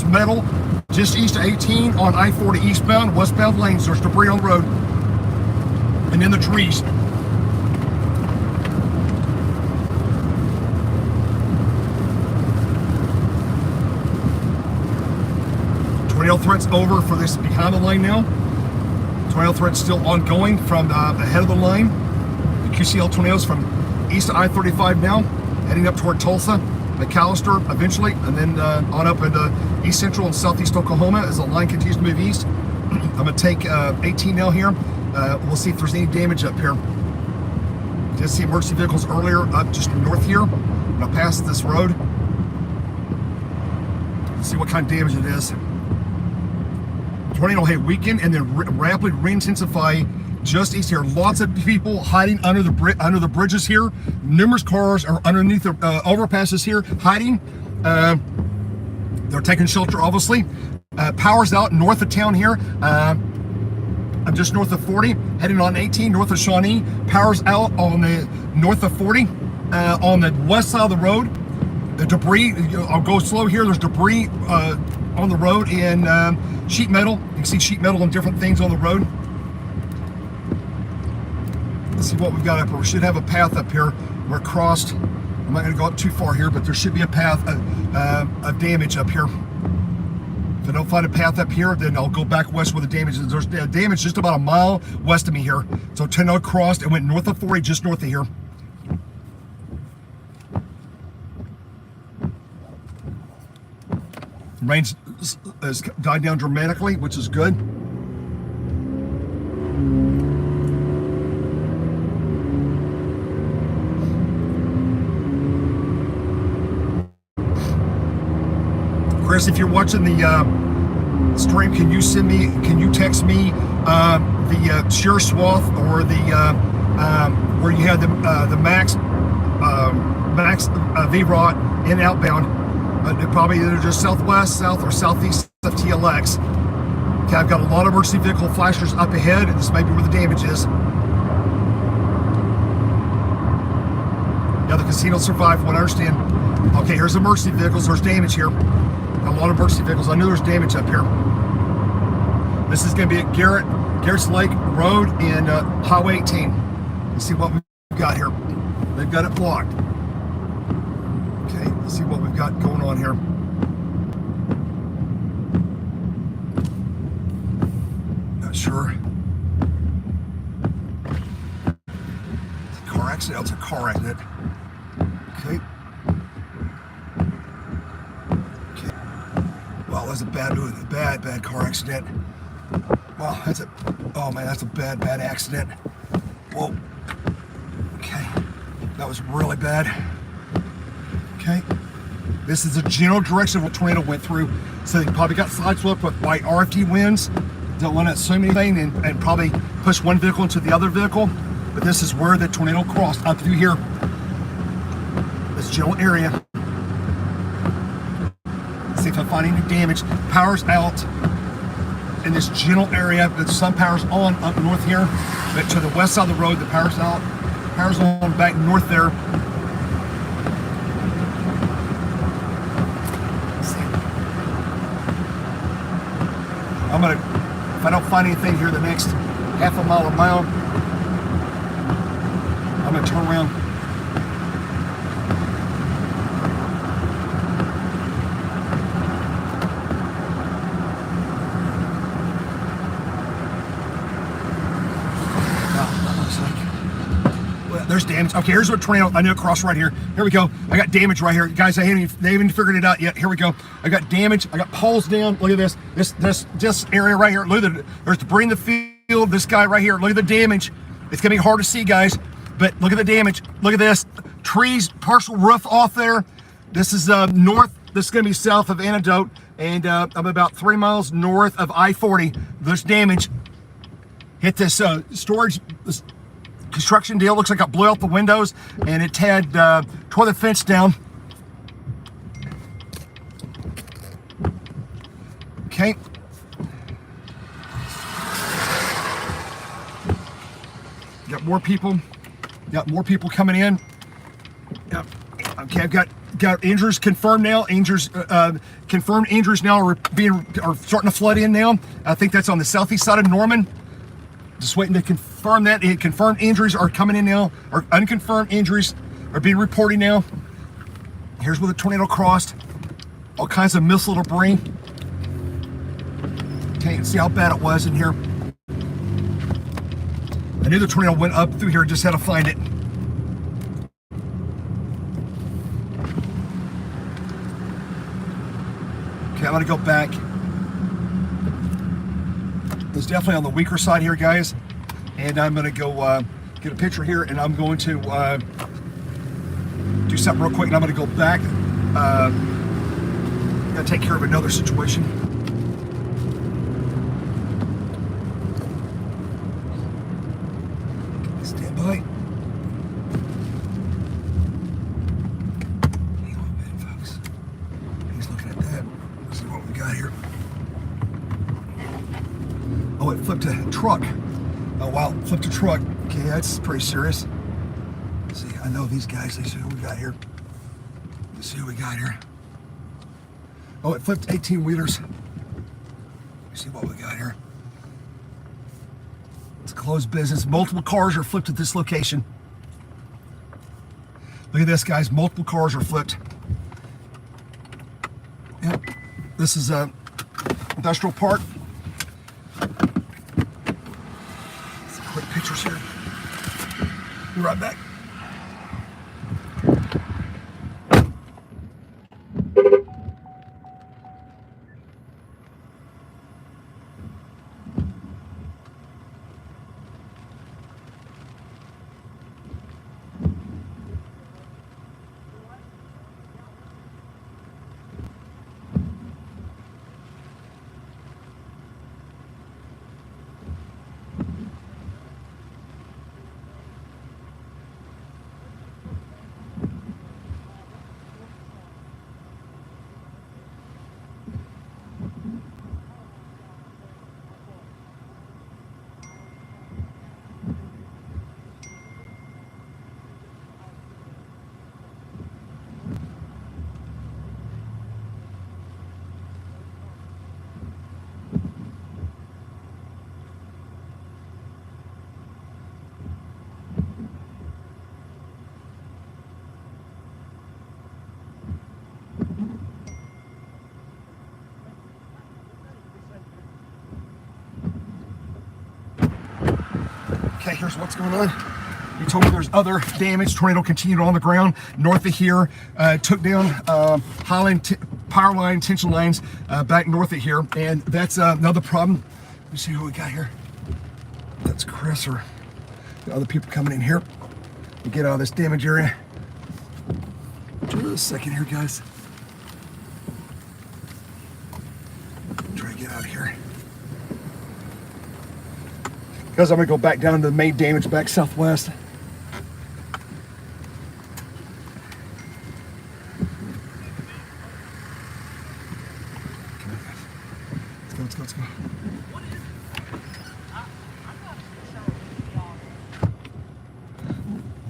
metal just east of 18 on I-40 eastbound, westbound lanes. There's debris on the road and in the trees. Tornado threat's over for this behind the line now. Tornado threat's still ongoing from the head of the line. The QCL tornadoes from east of I-35 now, heading up toward Tulsa, McAllister eventually, and then on up into east central and southeast Oklahoma as the line continues to move east. I'm going to take 18 now here. We'll see if there's any damage up here. Did see emergency vehicles earlier up just north here. I'm going to pass this road. Let's see what kind of damage it is. Tornado had weakened and then rapidly re-intensify just east here. Lots of people hiding under the bridges here. Numerous cars are underneath the overpasses here, hiding. They're taking shelter, obviously. Power's out north of town here. I'm just north of 40, heading on 18, north of Shawnee. Power's out on the north of 40, on the west side of the road. The debris, I'll go slow here. There's debris on the road in sheet metal. You can see sheet metal and different things on the road. Let's see what we've got up here. We should have a path up here. We're crossed. I'm not going to go up too far here, but there should be a path of damage up here. If I don't find a path up here, then I'll go back west where the damage is. There's damage just about a mile west of me here. So tornado crossed and went north of 40, just north of here. Rain's has died down dramatically, which is good. Chris, if you're watching the stream, can you text me the shear swath or the where you had the max VROT in outbound? Probably either just southwest, south, or southeast of TLX. Okay, I've got a lot of emergency vehicle flashers up ahead, and this may be where the damage is. Yeah, the casino survived, from what I understand. Okay, here's emergency vehicles. There's damage here. A lot of emergency vehicles. I know there's damage up here. This is going to be at Garrett's Lake Road and Highway 18. Let's see what we've got here. They've got it blocked. Okay, let's see what we've got going on here. Not sure. It's a car accident. It's a car accident. Okay. Okay. Wow, that's a bad car accident. Wow, that's a bad accident. Whoa. Okay. That was really bad. Okay. This is the general direction of what tornado went through. So they probably got sideswept with white RFD winds. Don't want to assume anything and probably push one vehicle into the other vehicle. But this is where the tornado crossed up through here. This general area. Let's see if I find any damage. Power's out in this general area, but some power's on up north here. But to the west side of the road, the power's out. Power's on back north there. I'm gonna, if I don't find anything here the next half a mile or mile, I'm gonna turn around. There's damage. Okay, here's what tornado. I knew it crossed right here. Here we go. I got damage right here, guys. They haven't even figured it out yet. Here we go. I got damage. I got poles down. Look at this. This area right here. Look at there's debris in the field. This guy right here. Look at the damage. It's gonna be hard to see, guys, but look at the damage. Look at this. Trees, partial roof off there. This is north. This is gonna be south of Antidote, and I'm about 3 miles north of I-40. There's damage. Hit this storage. This construction deal. Looks like it blew out the windows and it had tore the fence down. Okay. Got more people. Got more people coming in. Yep. Okay, I've got injuries confirmed now. Confirmed injuries now are starting to flood in now. I think that's on the southeast side of Norman. Just waiting to confirm that. Confirmed injuries are coming in now, or unconfirmed injuries are being reported now. Here's where the tornado crossed. All kinds of missile debris. Okay, see how bad it was in here. I knew the tornado went up through here, just had to find it. Okay, I'm gonna go back. It's definitely on the weaker side here, guys. And I'm gonna go get a picture here, and I'm going to do something real quick, and I'm gonna go back. Gotta take care of another situation. Stand by. Hang on a minute, folks. He's looking at that. Let's see what we got here. Oh, it flipped a truck. Oh, wow, flipped a truck. Okay, that's pretty serious. Let's see, I know these guys. Let's see who we got here. Let's see who we got here. Oh, it flipped 18-wheelers. Let's see what we got here. It's a closed business. Multiple cars are flipped at this location. Look at this, guys. Multiple cars are flipped. Yep. This is a industrial park. Some quick pictures here. Be right back. here's what's going on. He told me there's other damage. Tornado continued on the ground north of here. Took down power line, tension lines back north of here. And that's another problem. Let me see who we got here. That's Chris or the other people coming in here. We get out of this damage area. Just a second here, guys. Try to get out of here. Guys, I'm gonna go back down to the main damage back southwest. Let's go.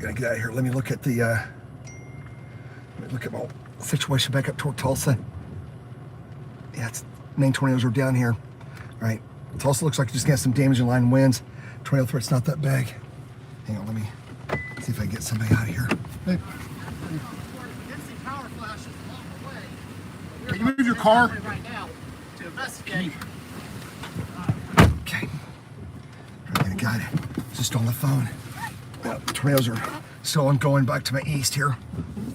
Gotta get out of here. Let me look at the look at my situation back up toward Tulsa. Yeah, main tornadoes are down here. All right, Tulsa looks like you just got some damage in line winds. Tornado threat's not that big. Hang on, let me see if I can get somebody out of here. Hey. Can you move your car? Right now to investigate. Okay. I got a guy just on the phone. Yeah, the tornadoes are still ongoing back to my east here.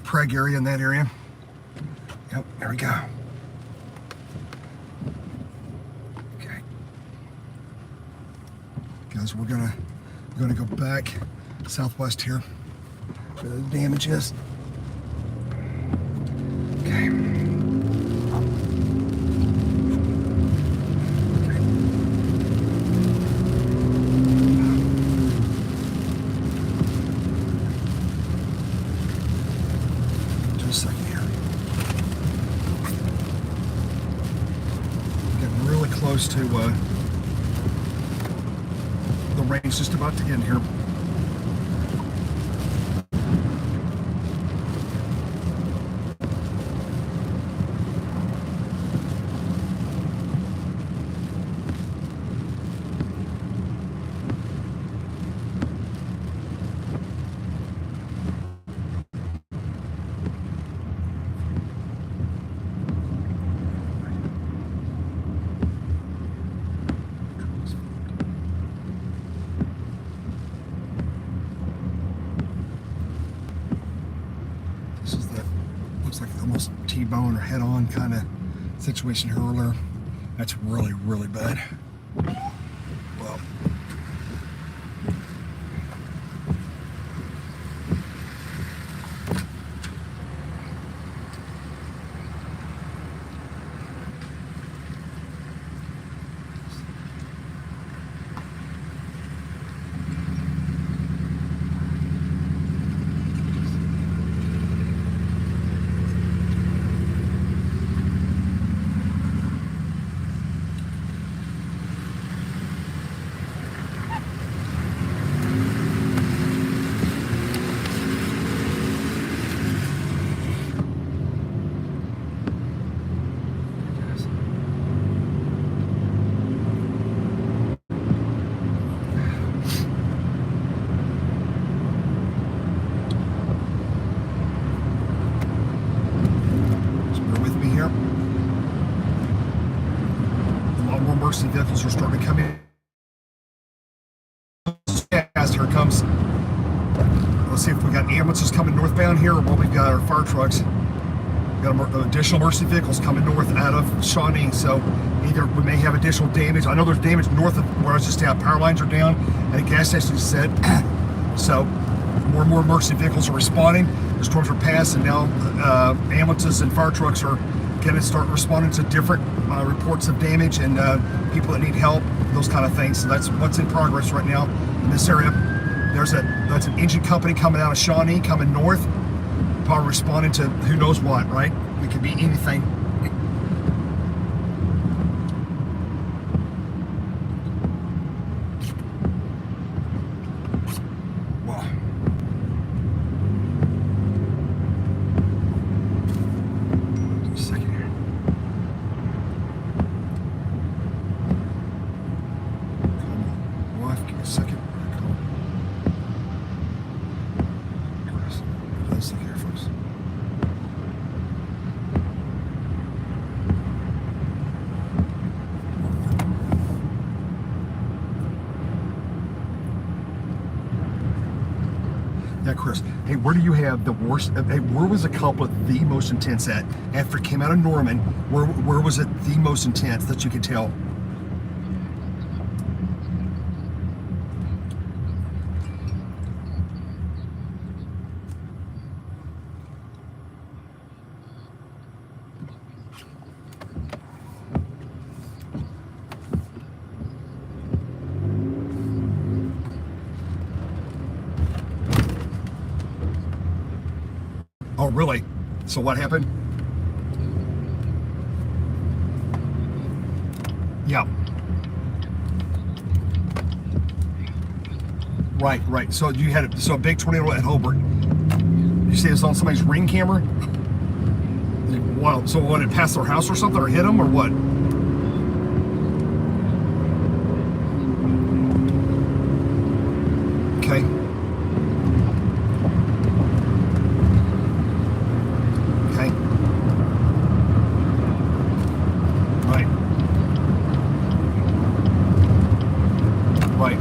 Prague area in that area. Yep, there we go. Okay. Guys, we're gonna go back southwest here where the damage is. Okay. Just a second here. Getting really close to the rain's just about to end here. Looks like almost T-bone or head-on kind of situation here earlier. That's really, really bad. Well, emergency vehicles are starting to come in. Yes, here it comes. Let's see if we got ambulances coming northbound here, or what we've got our fire trucks. We got additional emergency vehicles coming north out of Shawnee, so either we may have additional damage. I know there's damage north of where I was just at. Power lines are down, and a gas station is set. So more and more emergency vehicles are responding. The storms are past, and now ambulances and fire trucks are going to start responding to different reports of damage and people that need help, those kind of things. So that's what's in progress right now in this area. That's an engine company coming out of Shawnee, coming north, probably responding to who knows what, right? It could be anything. Wow. Just a second here. Come on, wife, give me a second. Let's look here first. Yeah, Chris. Hey, where do you have the worst? Hey, where was the culprit the most intense at? After it came out of Norman, where was it the most intense that you could tell? Oh, really? So what happened? Yeah. Right. So you had a big tornado at Hobart. You see this on somebody's ring camera? Wow. So what? It passed their house or something, or hit them, or what? Okay. Okay. Right. Right.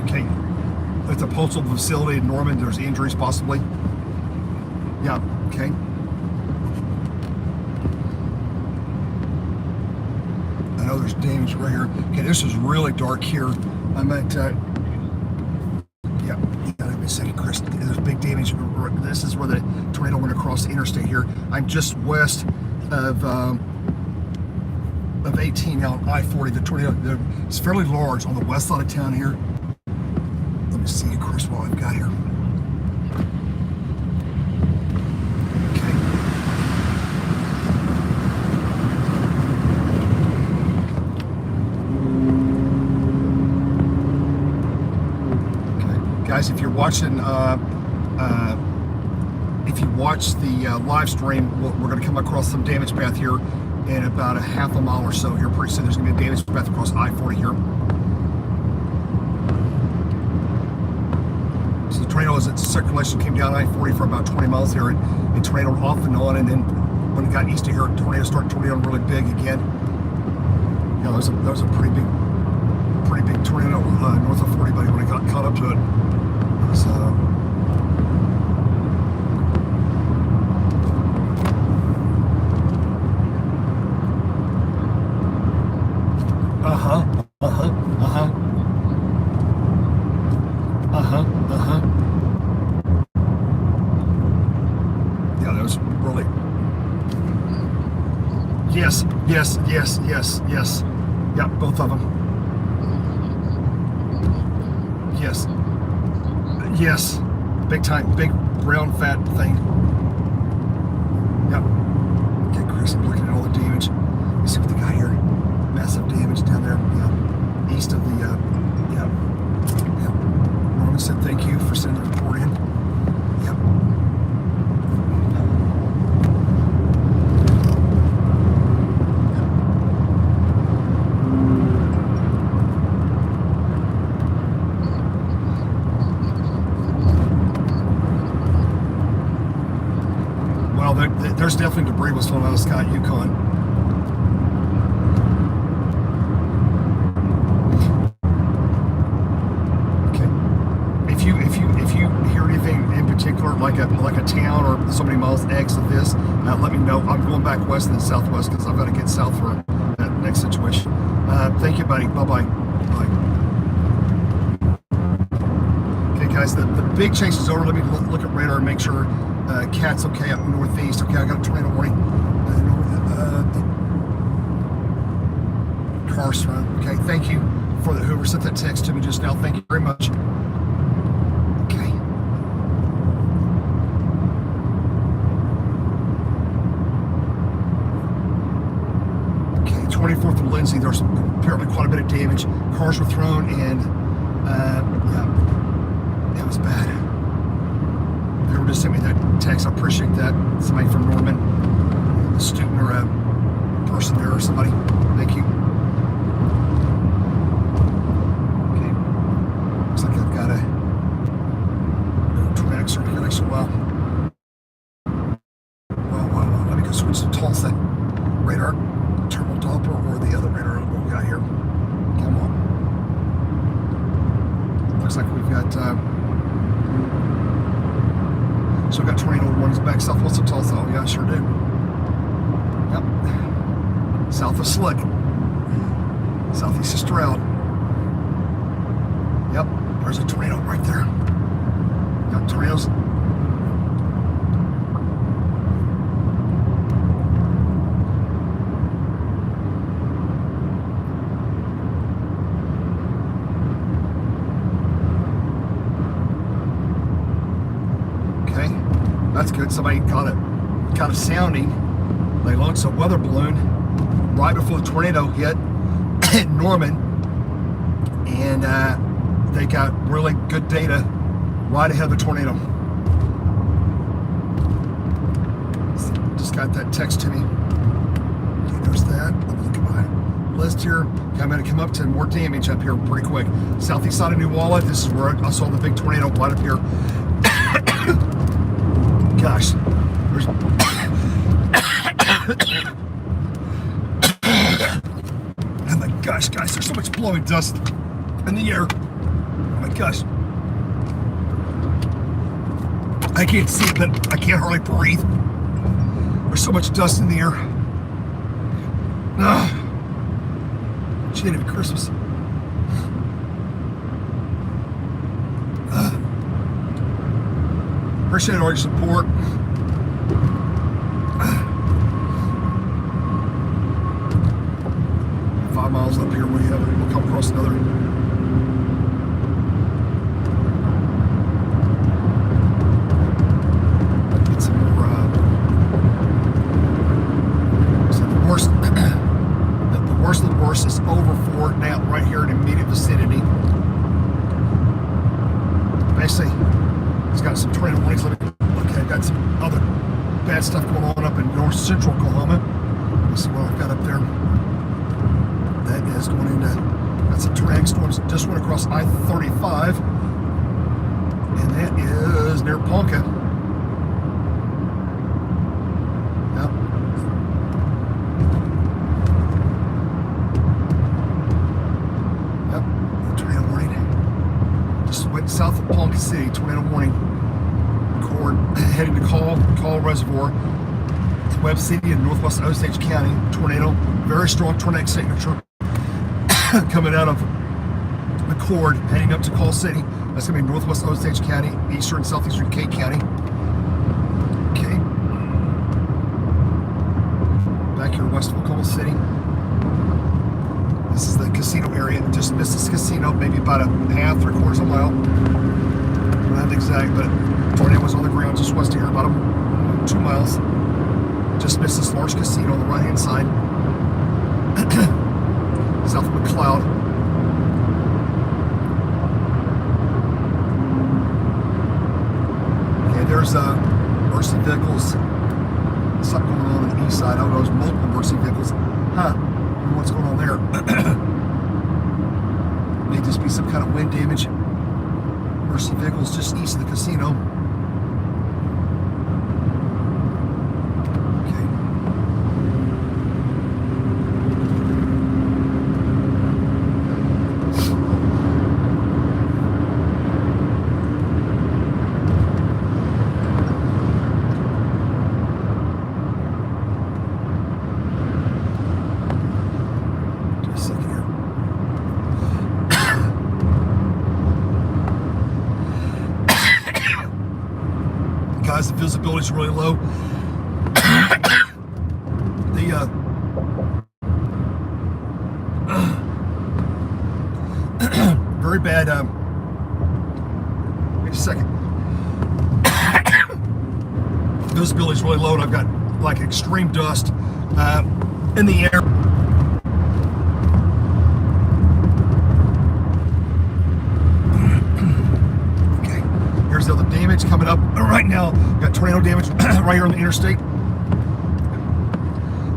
Okay. It's a postal facility in Norman. There's injuries possibly. Yeah. Okay. I know there's damage right here. Okay, this is really dark here. I'm at, yeah, give me a second, Chris. There's big damage. This is where the tornado went across the interstate here. I'm just west of 18 out on I-40. The tornado, it's fairly large on the west side of town here. Let me see, Chris, what I've got here. Guys, if you're watching, if you watch the live stream, we're going to come across some damage path here in about a half a mile or so here. Pretty soon there's going to be a damage path across I-40 here. So the tornado, as its circulation came down I-40 for about 20 miles here, it tornadoed off and on, and then when it got east of here, the tornado started tornadoing really big again. You know, that was a pretty big tornado north of 40, buddy, when it got caught up to it. So, yeah, that was really, yes, yeah, both of them, yes, big time, big brown fat thing. Yep. Okay, Chris, I'm looking at all the damage. You see what they got here? Massive damage down there. Yeah. East of the. Yeah. Norman said thank you for sending the report in. Yep. There's definitely debris was falling out of the sky at Yukon. Okay. If you hear anything in particular, like a town or so many miles X of this, let me know. I'm going back west and southwest because I've got to get south for that next situation. Thank you, buddy. Bye. Okay, guys, the big chase is over. Let me look at radar and make sure. Cat's okay up northeast. Okay, I got a tornado warning. Car's run. Okay, thank you for whoever sent that text to me just now. Thank you very much. Okay. Okay, 24th of Lindsay. There's apparently quite a bit of damage. Cars were thrown, and yeah, it was bad. Whoever just sent me that text, I appreciate that. Somebody from Norman, a student or a person there or somebody. Thank you. Okay. Looks like I've got a tornadic circulation. Wow. Let me go switch to Tulsa. Radar. chopper or the other radar we got here. Come on. Looks like we've got so we've got tornado warnings back southwest of Tulsa. Oh yeah, I sure do. Yep. South of Slick. Southeast of Stroud. Yep, there's a tornado right there. Got tornadoes. Okay, that's good. Somebody got a sounding. They launched a weather balloon right before the tornado hit Norman, and they got really good data right ahead of the tornado. Just got that text to me. Okay, there's that. Let me look at my list here. Okay, I'm going to come up to more damage up here pretty quick. Southeast side of New Walla. This is where I saw the big tornado right up here. Gosh, there's oh my gosh, guys, there's so much blowing dust in the air. Oh my gosh. I can't see it, but I can't hardly breathe. There's so much dust in the air. Gee, it'll be Christmas. Appreciate all your support. 5 miles up here, we'll come across another. Get some more. So the worst, the worst of the worst is over for now, right here in the immediate vicinity. Basically, it's got some tornado warnings. Okay, I've got some other bad stuff going on up in north central Oklahoma. Let's see what I've got up there. That is going into, that's a drag storm just went across I-35, and that is near Ponca. Yep. Yep, tornado warning. Just went south of Ponca City, tornado warning. Cord heading to Call Reservoir, Webb City in northwest Osage County. Tornado, very strong tornadic signature. Coming out of McCord, heading up to Call City. That's going to be northwest Osage County, eastern and southeastern Kate County. Okay. Back here west of Oklahoma City. This is the casino area. Just missed this casino, maybe about a half, 3/4 of a mile. Don't have the exact, but tornado was on the ground just west of here, about 2 miles. Just missed this large casino on the right-hand side. South of McLeod. Okay, there's mercy vehicles. Something going on the east side. I don't know, there's multiple mercy vehicles. Huh, I don't know what's going on there. May just be some kind of wind damage. Mercy vehicles just east of the casino. Guys, the visibility is really low. Very bad. Wait a second. Visibility is really low, and I've got like extreme dust in the air. Here's the other damage coming up right now. Got tornado damage right here on the interstate.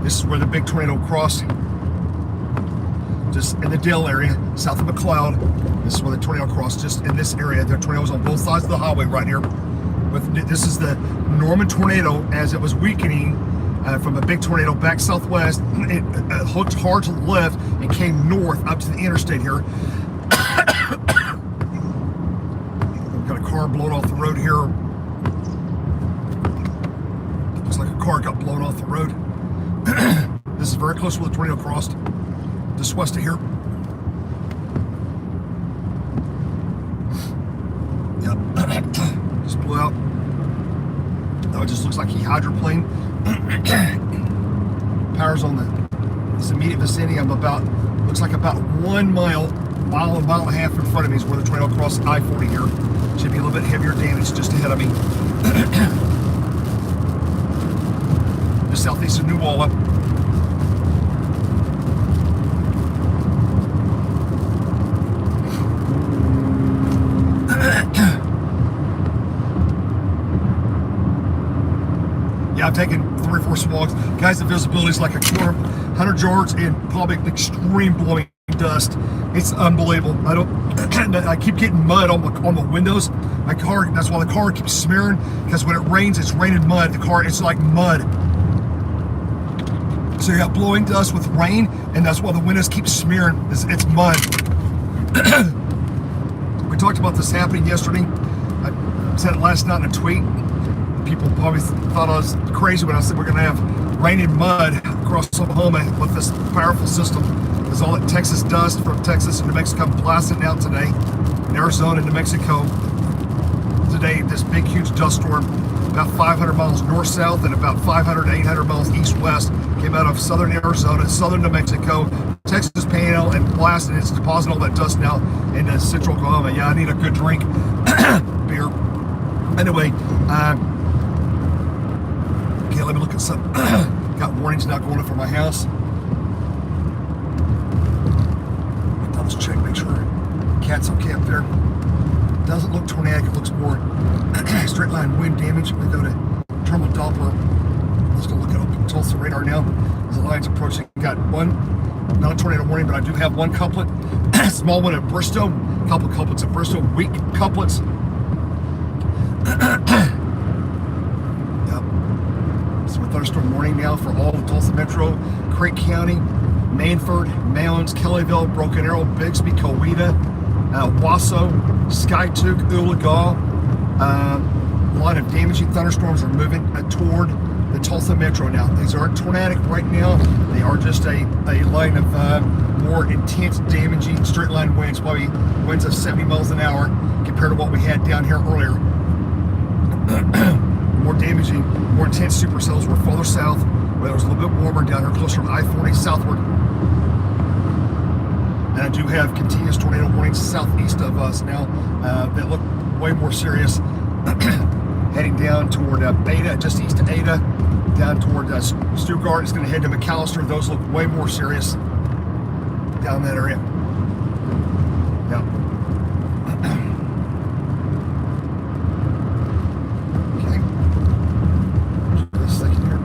This is where the big tornado crossed. Just in the Dale area, south of McLeod. This is where the tornado crossed, just in this area. The tornado's on both sides of the highway right here. This is the Norman tornado as it was weakening from a big tornado back southwest. It hooked hard to the left and came north up to the interstate here. We've got a car blown off the road here. Looks like a car got blown off the road. This is very close to where the tornado crossed, just west of here. Yep, just blew out. Oh, it just looks like he hydroplaned. Power's on this immediate vicinity. I'm about, looks like about 1 mile and a half in front of me is where the tornado crossed I-40 here. Should be a little bit heavier damage just ahead of me. Just southeast of New Walla. Yeah, I'm taking 3 or 4 swags. Guys, the visibility is like a 100 yards and probably extreme blowing dust. It's unbelievable. I keep getting mud on the windows. My car, that's why the car keeps smearing, because when it rains, it's raining mud. The car, it's like mud. So you got blowing dust with rain, and that's why the windows keep smearing. It's mud. We talked about this happening yesterday. I said it last night in a tweet. People probably thought I was crazy when I said we're going to have rain and mud across Oklahoma with this powerful system. There's all that Texas dust from Texas and New Mexico blasting out today. In Arizona and New Mexico today, this big, huge dust storm, about 500 miles north-south and about 500 to 800 miles east-west, came out of southern Arizona, southern New Mexico, Texas Panhandle, and blasted. It's depositing all that dust now into central Oklahoma. Yeah, I need a good drink. Beer. Anyway, okay, let me look at some. Got warnings now going up for my house. Let's check, make sure cat's okay up there. Doesn't look tornadic, it looks more straight line wind damage. We go to terminal Doppler. Let's go look at Tulsa radar now. As the line's approaching, got one, not a tornado warning, but I do have one couplet. Small one at Bristow, a couple couplets at Bristow, weak couplets. Yep. So a thunderstorm warning now for all of Tulsa Metro, Craig County, Manford, Mounds, Kellyville, Broken Arrow, Bixby, Coweta, Wasso, Skytook, Oologah. A lot of damaging thunderstorms are moving toward the Tulsa Metro now. These aren't tornadic right now. They are just a line of more intense, damaging straight line winds, probably winds of 70 miles an hour compared to what we had down here earlier. More damaging, more intense supercells were farther south, where it was a little bit warmer down here, closer to I-40 southward. And I do have continuous tornado warnings southeast of us now that look way more serious. Heading down toward Beta, just east of Ada, down toward Stuttgart. It's going to head to McAllister. Those look way more serious down that area. Yeah. Okay. Just a second here.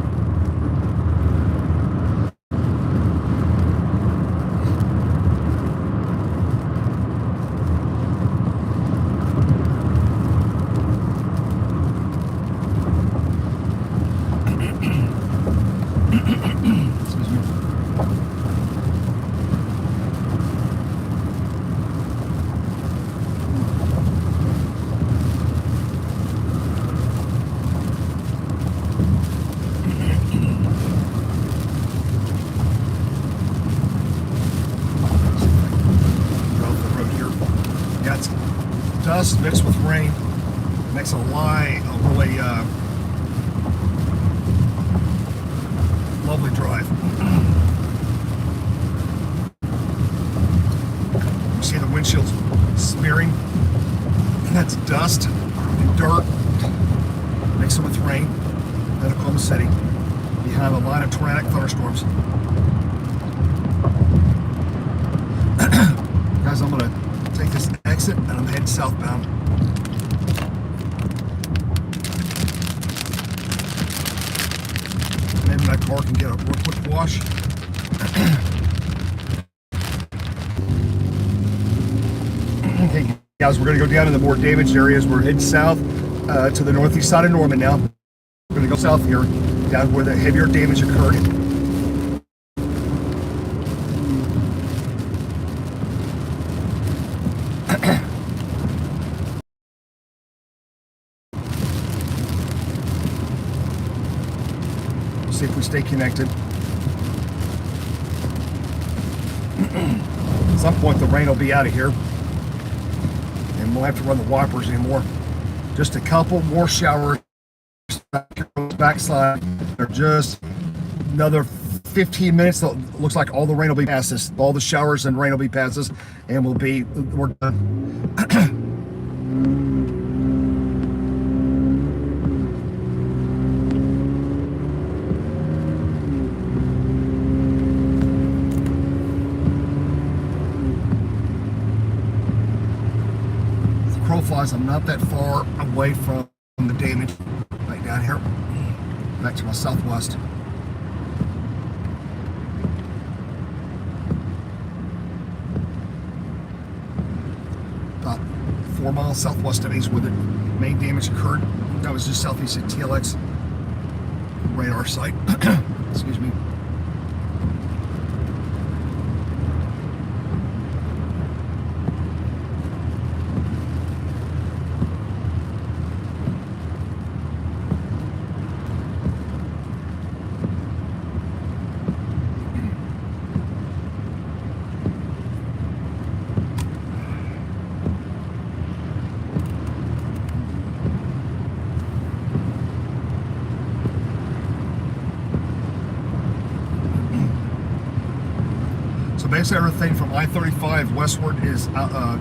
Excuse me. Go off the road here. Yeah, it's dust mixed with rain. Makes a really lovely drive. You see the windshield's smearing. That's dust and dirt mixing with rain in Oklahoma City behind a line of tornadic thunderstorms. Guys, I'm going to take this exit and I'm heading southbound. Maybe my car can get a real quick wash. Okay, guys, we're going to go down in the more damaged areas. We're heading south to the northeast side of Norman now. We're going to go south here. down where the heavier damage occurred. See if we stay connected. At some point the rain will be out of here and we'll have to run the wipers anymore. Just a couple more showers backslide. They're just another 15 minutes. Looks like all the rain will be past us. All the showers and rain will be past us, and we're done. Crow flies, I'm not that far away from the damage. Right down here, back to my southwest. About 4 miles southwest of me is where the main damage occurred. That was just southeast of TLX radar site. Excuse me. So basically everything from I-35 westward is tornado